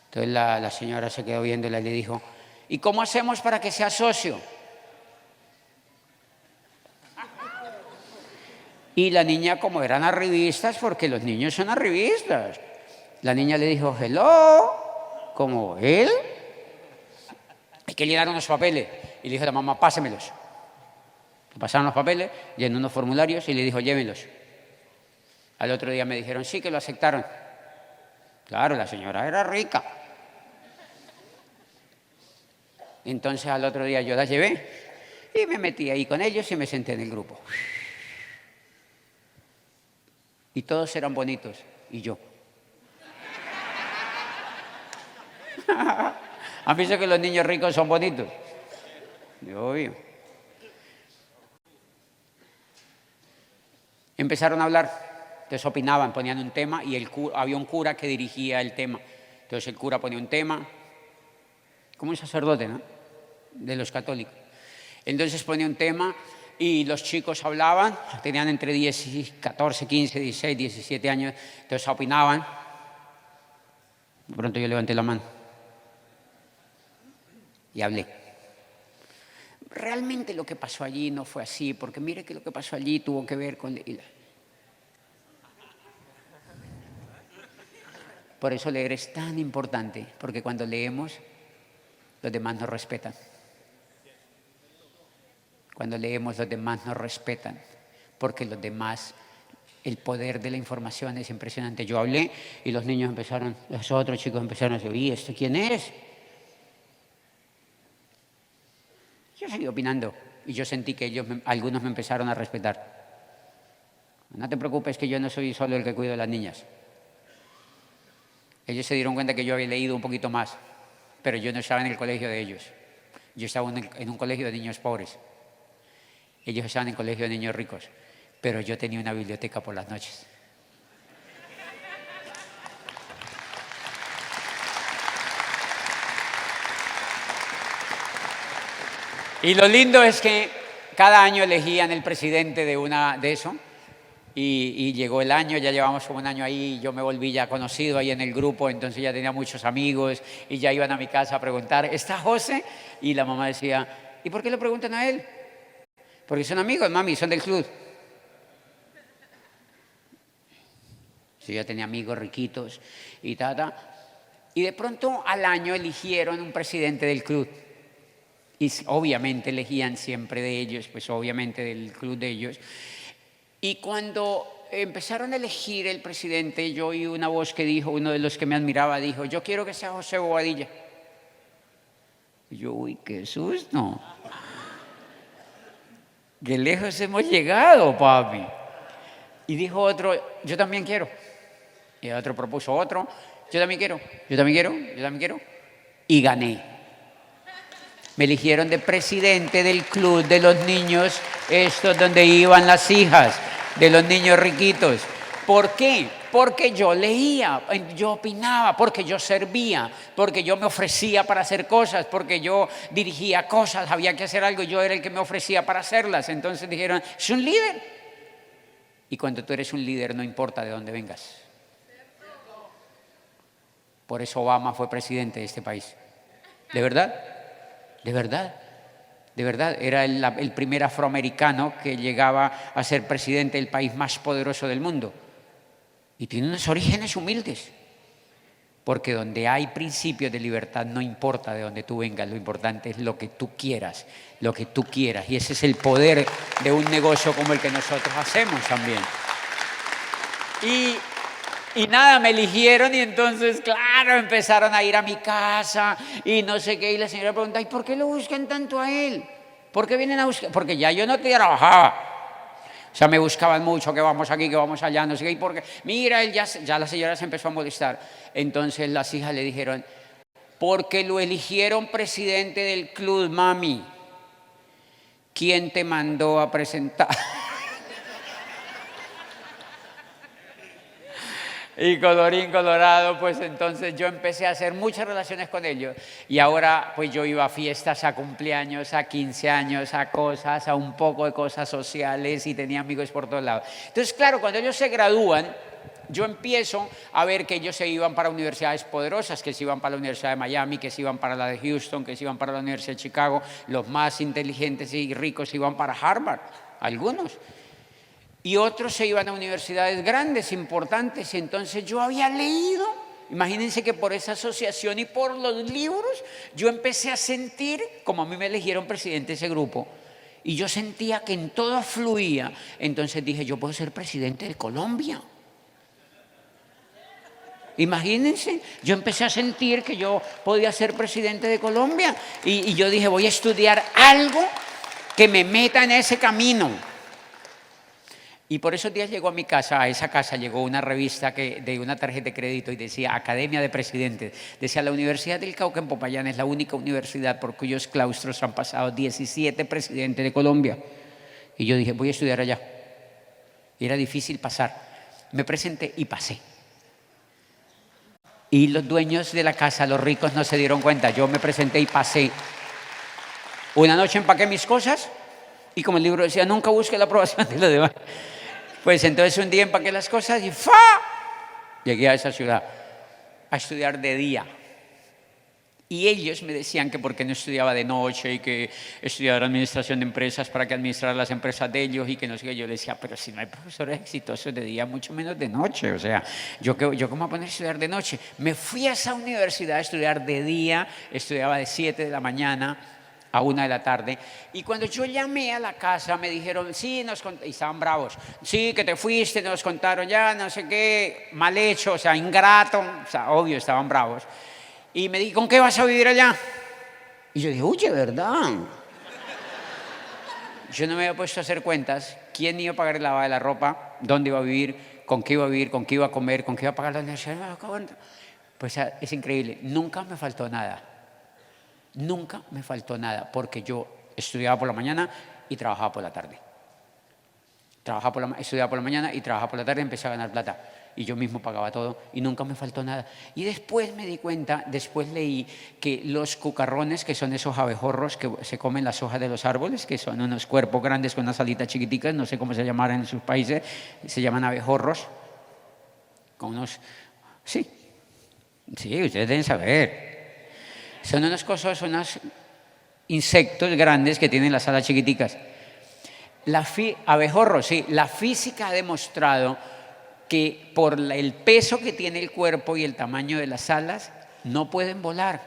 Entonces la señora se quedó viéndola y le dijo, ¿y cómo hacemos para que sea socio? Y la niña, como eran arribistas, porque los niños son arribistas, la niña le dijo, hello, ¿cómo él? Hay que llenar unos papeles. Y le dijo a la mamá, pásemelos. Le pasaron los papeles, llenó unos formularios y le dijo, llévenlos. Al otro día me dijeron, sí, que lo aceptaron. Claro, la señora era rica. Entonces al otro día yo las llevé y me metí ahí con ellos y me senté en el grupo. Y todos eran bonitos, y yo. ¿Han visto que los niños ricos son bonitos? Obvio. Empezaron a hablar, entonces opinaban, ponían un tema y había un cura que dirigía el tema. Entonces el cura ponía un tema, como un sacerdote, ¿no? De los católicos. Entonces ponía un tema y los chicos hablaban, tenían entre 14, 15, 16, 17 años, entonces opinaban. De pronto yo levanté la mano y hablé. Realmente lo que pasó allí no fue así, porque mire que lo que pasó allí tuvo que ver con... Por eso leer es tan importante, porque cuando leemos, los demás nos respetan. Cuando leemos, los demás nos respetan, porque los demás, el poder de la información es impresionante. Yo hablé y los niños empezaron, los otros chicos empezaron a decir, ¿y este quién es? Yo seguí opinando y yo sentí que algunos me empezaron a respetar. No te preocupes que yo no soy solo el que cuido a las niñas. Ellos se dieron cuenta que yo había leído un poquito más, pero yo no estaba en el colegio de ellos. Yo estaba en un colegio de niños pobres. Ellos estaban en colegio de niños ricos, pero yo tenía una biblioteca por las noches. Y lo lindo es que cada año elegían el presidente de eso, y llegó el año, ya llevamos como un año ahí, yo me volví ya conocido ahí en el grupo, entonces ya tenía muchos amigos y ya iban a mi casa a preguntar, ¿está José? Y la mamá decía, ¿y por qué le preguntan a él? Porque son amigos, mami, son del club. Yo ya tenía amigos riquitos y Y de pronto al año eligieron un presidente del club. Y obviamente elegían siempre de ellos, pues obviamente del club de ellos. Y cuando empezaron a elegir el presidente, yo oí una voz que dijo, uno de los que me admiraba, dijo, yo quiero que sea José Bobadilla. Y yo, uy, qué susto. Qué lejos hemos llegado, papi. Y dijo otro, yo también quiero. Y otro propuso otro, yo también quiero, yo también quiero, yo también quiero. Y gané. Me eligieron de presidente del club de los niños, estos donde iban las hijas, de los niños riquitos. ¿Por qué? Porque yo leía, yo opinaba, porque yo servía, porque yo me ofrecía para hacer cosas, porque yo dirigía cosas, había que hacer algo, yo era el que me ofrecía para hacerlas. Entonces dijeron, es un líder. Y cuando tú eres un líder, no importa de dónde vengas. Por eso Obama fue presidente de este país. ¿De verdad? ¿De verdad? De verdad, era el primer afroamericano que llegaba a ser presidente del país más poderoso del mundo. Y tiene unos orígenes humildes. Porque donde hay principios de libertad, no importa de dónde tú vengas, lo importante es lo que tú quieras, lo que tú quieras. Y ese es el poder de un negocio como el que nosotros hacemos también. Y nada, me eligieron y entonces, claro, empezaron a ir a mi casa y no sé qué. Y la señora pregunta, ¿y por qué lo buscan tanto a él? ¿Por qué vienen a buscar? Porque ya yo no trabajaba. O sea, me buscaban mucho, que vamos aquí, que vamos allá, no sé qué. ¿Y por qué? Mira, él ya la señora se empezó a molestar. Entonces las hijas le dijeron, porque lo eligieron presidente del club, mami. ¿Quién te mandó a presentar? Y colorín colorado, pues entonces yo empecé a hacer muchas relaciones con ellos. Y ahora pues yo iba a fiestas, a cumpleaños, a 15 años, a cosas, a un poco de cosas sociales y tenía amigos por todos lados. Entonces, claro, cuando ellos se gradúan, yo empiezo a ver que ellos se iban para universidades poderosas, que se iban para la Universidad de Miami, que se iban para la de Houston, que se iban para la Universidad de Chicago. Los más inteligentes y ricos se iban para Harvard, algunos. Y otros se iban a universidades grandes, importantes. Entonces yo había leído, imagínense que por esa asociación y por los libros, yo empecé a sentir, como a mí me eligieron presidente de ese grupo, y yo sentía que en todo fluía. Entonces dije, yo puedo ser presidente de Colombia. Imagínense, yo empecé a sentir que yo podía ser presidente de Colombia. Y yo dije, voy a estudiar algo que me meta en ese camino. Y por esos días llegó a mi casa, a esa casa llegó una revista de una tarjeta de crédito y decía Academia de Presidentes. Decía, la Universidad del Cauca en Popayán es la única universidad por cuyos claustros han pasado 17 presidentes de Colombia. Y yo dije, voy a estudiar allá. Y era difícil pasar. Me presenté y pasé. Y los dueños de la casa, los ricos, no se dieron cuenta. Yo me presenté y pasé. Una noche empaqué mis cosas y como el libro decía, nunca busque la aprobación de los demás. Pues entonces un día empaqué las cosas y ¡fa! Llegué a esa ciudad a estudiar de día. Y ellos me decían que por qué no estudiaba de noche y que estudiara administración de empresas para que administrara las empresas de ellos y que no sé qué. Yo les decía, pero si no hay profesores exitosos de día, mucho menos de noche. O sea, ¿yo cómo voy a poner a estudiar de noche? Me fui a esa universidad a estudiar de día, estudiaba de 7 de la mañana a 1 de la tarde. Y cuando yo llamé a la casa me dijeron, sí, y estaban bravos, sí, que te fuiste, nos contaron ya, no sé qué, mal hecho, o sea, ingrato, o sea, obvio, estaban bravos. Y me dije, ¿con qué vas a vivir allá? Y yo dije, oye, ¿verdad? Yo no me había puesto a hacer cuentas, quién iba a pagar el lavado de la ropa, dónde iba a vivir, con qué iba a vivir, con qué iba a comer, con qué iba a pagar la universidad. Pues es increíble, nunca me faltó nada. Nunca me faltó nada, porque yo estudiaba por la mañana y trabajaba por la tarde. Estudiaba por la mañana y trabajaba por la tarde y empecé a ganar plata. Y yo mismo pagaba todo y nunca me faltó nada. Y después me di cuenta, después leí que los cucarrones, que son esos abejorros que se comen las hojas de los árboles, que son unos cuerpos grandes con unas alitas chiquiticas, no sé cómo se llamarán en sus países, se llaman abejorros, con unos... Sí, ustedes deben saber. Son unos insectos grandes que tienen las alas chiquiticas. Abejorros, sí. La física ha demostrado que por el peso que tiene el cuerpo y el tamaño de las alas, no pueden volar.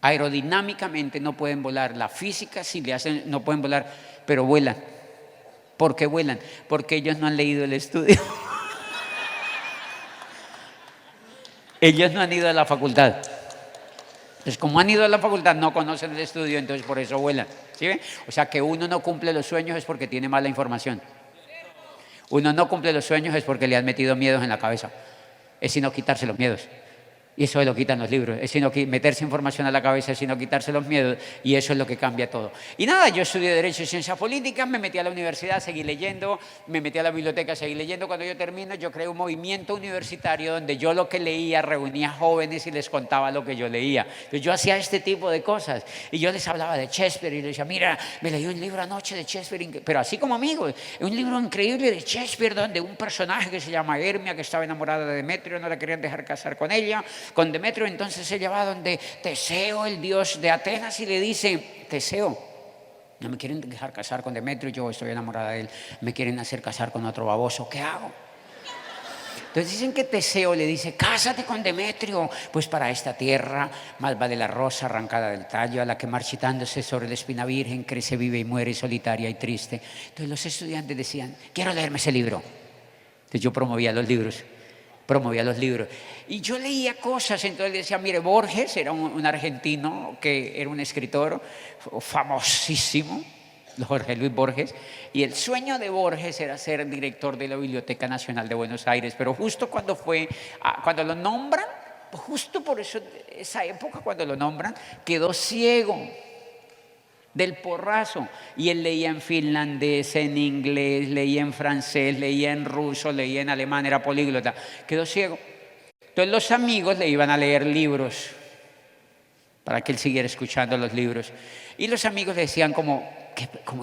Aerodinámicamente no pueden volar. La física sí le hacen, no pueden volar, pero vuelan. ¿Por qué vuelan? Porque ellos no han leído el estudio. Ellos no han ido a la facultad. Entonces, como han ido a la facultad, no conocen el estudio, entonces por eso vuelan. ¿Sí ven? O sea, que uno no cumple los sueños es porque tiene mala información. Uno no cumple los sueños es porque le han metido miedos en la cabeza. Es sino quitarse los miedos. Y eso lo quitan los libros, es sino que meterse información a la cabeza, sino quitarse los miedos, y eso es lo que cambia todo. Y nada, yo estudié Derecho y Ciencias Políticas, me metí a la universidad, seguí leyendo, me metí a la biblioteca, seguí leyendo. Cuando yo termino, yo creé un movimiento universitario donde yo lo que leía reunía jóvenes y les contaba lo que yo leía. Entonces yo hacía este tipo de cosas, y yo les hablaba de Shakespeare, y les decía, mira, me leí un libro anoche de Shakespeare, pero así como amigos, un libro increíble de Shakespeare, donde un personaje que se llama Hermia, que estaba enamorada de Demetrio, no la querían dejar casar con ella, con Demetrio. Entonces se va donde Teseo, el dios de Atenas, y le dice, Teseo, no me quieren dejar casar con Demetrio, yo estoy enamorada de él, me quieren hacer casar con otro baboso, ¿qué hago? Entonces dicen que Teseo le dice, cásate con Demetrio, pues para esta tierra más vale la rosa arrancada del tallo, a la que marchitándose sobre la espina virgen crece, vive y muere solitaria y triste. Entonces los estudiantes decían, quiero leerme ese libro. Entonces yo promovía los libros. Y yo leía cosas, entonces decía, mire, Borges era un argentino que era un escritor famosísimo, Jorge Luis Borges, y el sueño de Borges era ser director de la Biblioteca Nacional de Buenos Aires, pero justo cuando lo nombran, justo por eso, esa época cuando lo nombran, quedó ciego del porrazo, y él leía en finlandés, en inglés, leía en francés, leía en ruso, leía en alemán, era políglota, quedó ciego. Entonces los amigos le iban a leer libros para que él siguiera escuchando los libros, y los amigos le decían como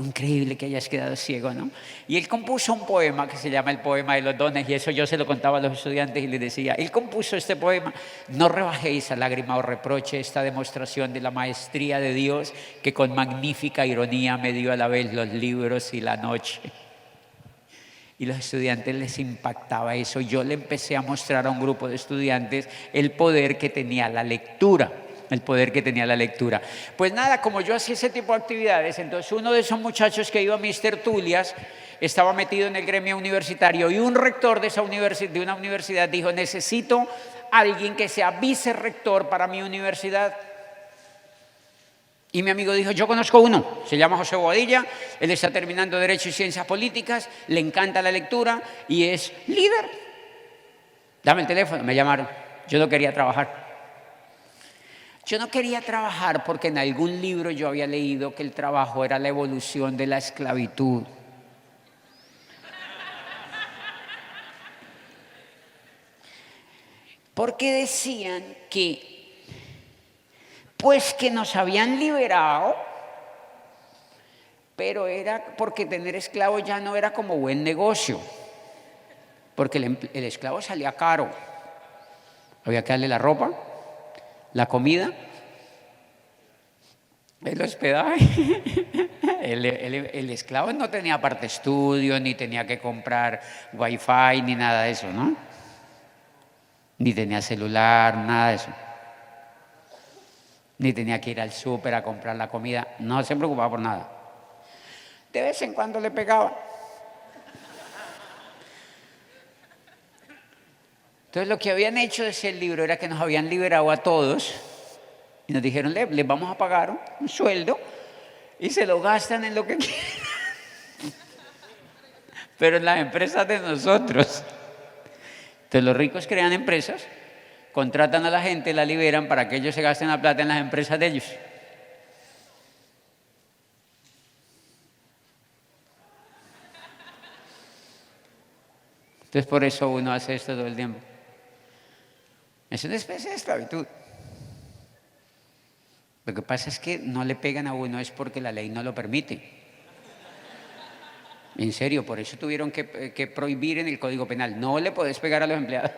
increíble que hayas quedado ciego, ¿no? Y él compuso un poema que se llama El poema de los dones, y eso yo se lo contaba a los estudiantes y les decía, él compuso este poema, no rebajéis a lágrima o reproche esta demostración de la maestría de Dios, que con magnífica ironía me dio a la vez los libros y la noche. Y los estudiantes les impactaba eso. Yo le empecé a mostrar a un grupo de estudiantes el poder que tenía la lectura. Pues nada, como yo hacía ese tipo de actividades, entonces uno de esos muchachos que iba a mis tertulias estaba metido en el gremio universitario, y un rector de una universidad dijo, necesito alguien que sea vicerrector para mi universidad. Y mi amigo dijo, yo conozco uno, se llama José Bobadilla, él está terminando Derecho y Ciencias Políticas, le encanta la lectura y es líder. Dame el teléfono, me llamaron. Yo no quería trabajar porque en algún libro yo había leído que el trabajo era la evolución de la esclavitud. Porque decían que, pues que nos habían liberado, pero era porque tener esclavos ya no era como buen negocio, porque el esclavo salía caro. Había que darle la ropa, la comida, el hospedaje. El esclavo no tenía aparte estudio, ni tenía que comprar wifi, ni nada de eso, ¿no? Ni tenía celular, nada de eso. Ni tenía que ir al súper a comprar la comida. No se preocupaba por nada. De vez en cuando le pegaba. Entonces lo que habían hecho de ese libro era que nos habían liberado a todos y nos dijeron, les vamos a pagar un sueldo y se lo gastan en lo que quieran. Pero en las empresas de nosotros. Entonces los ricos crean empresas, contratan a la gente, la liberan para que ellos se gasten la plata en las empresas de ellos. Entonces por eso uno hace esto todo el tiempo. Es una especie de esclavitud. Lo que pasa es que no le pegan a uno es porque la ley no lo permite. En serio, por eso tuvieron que prohibir en el Código Penal. No le podés pegar a los empleados.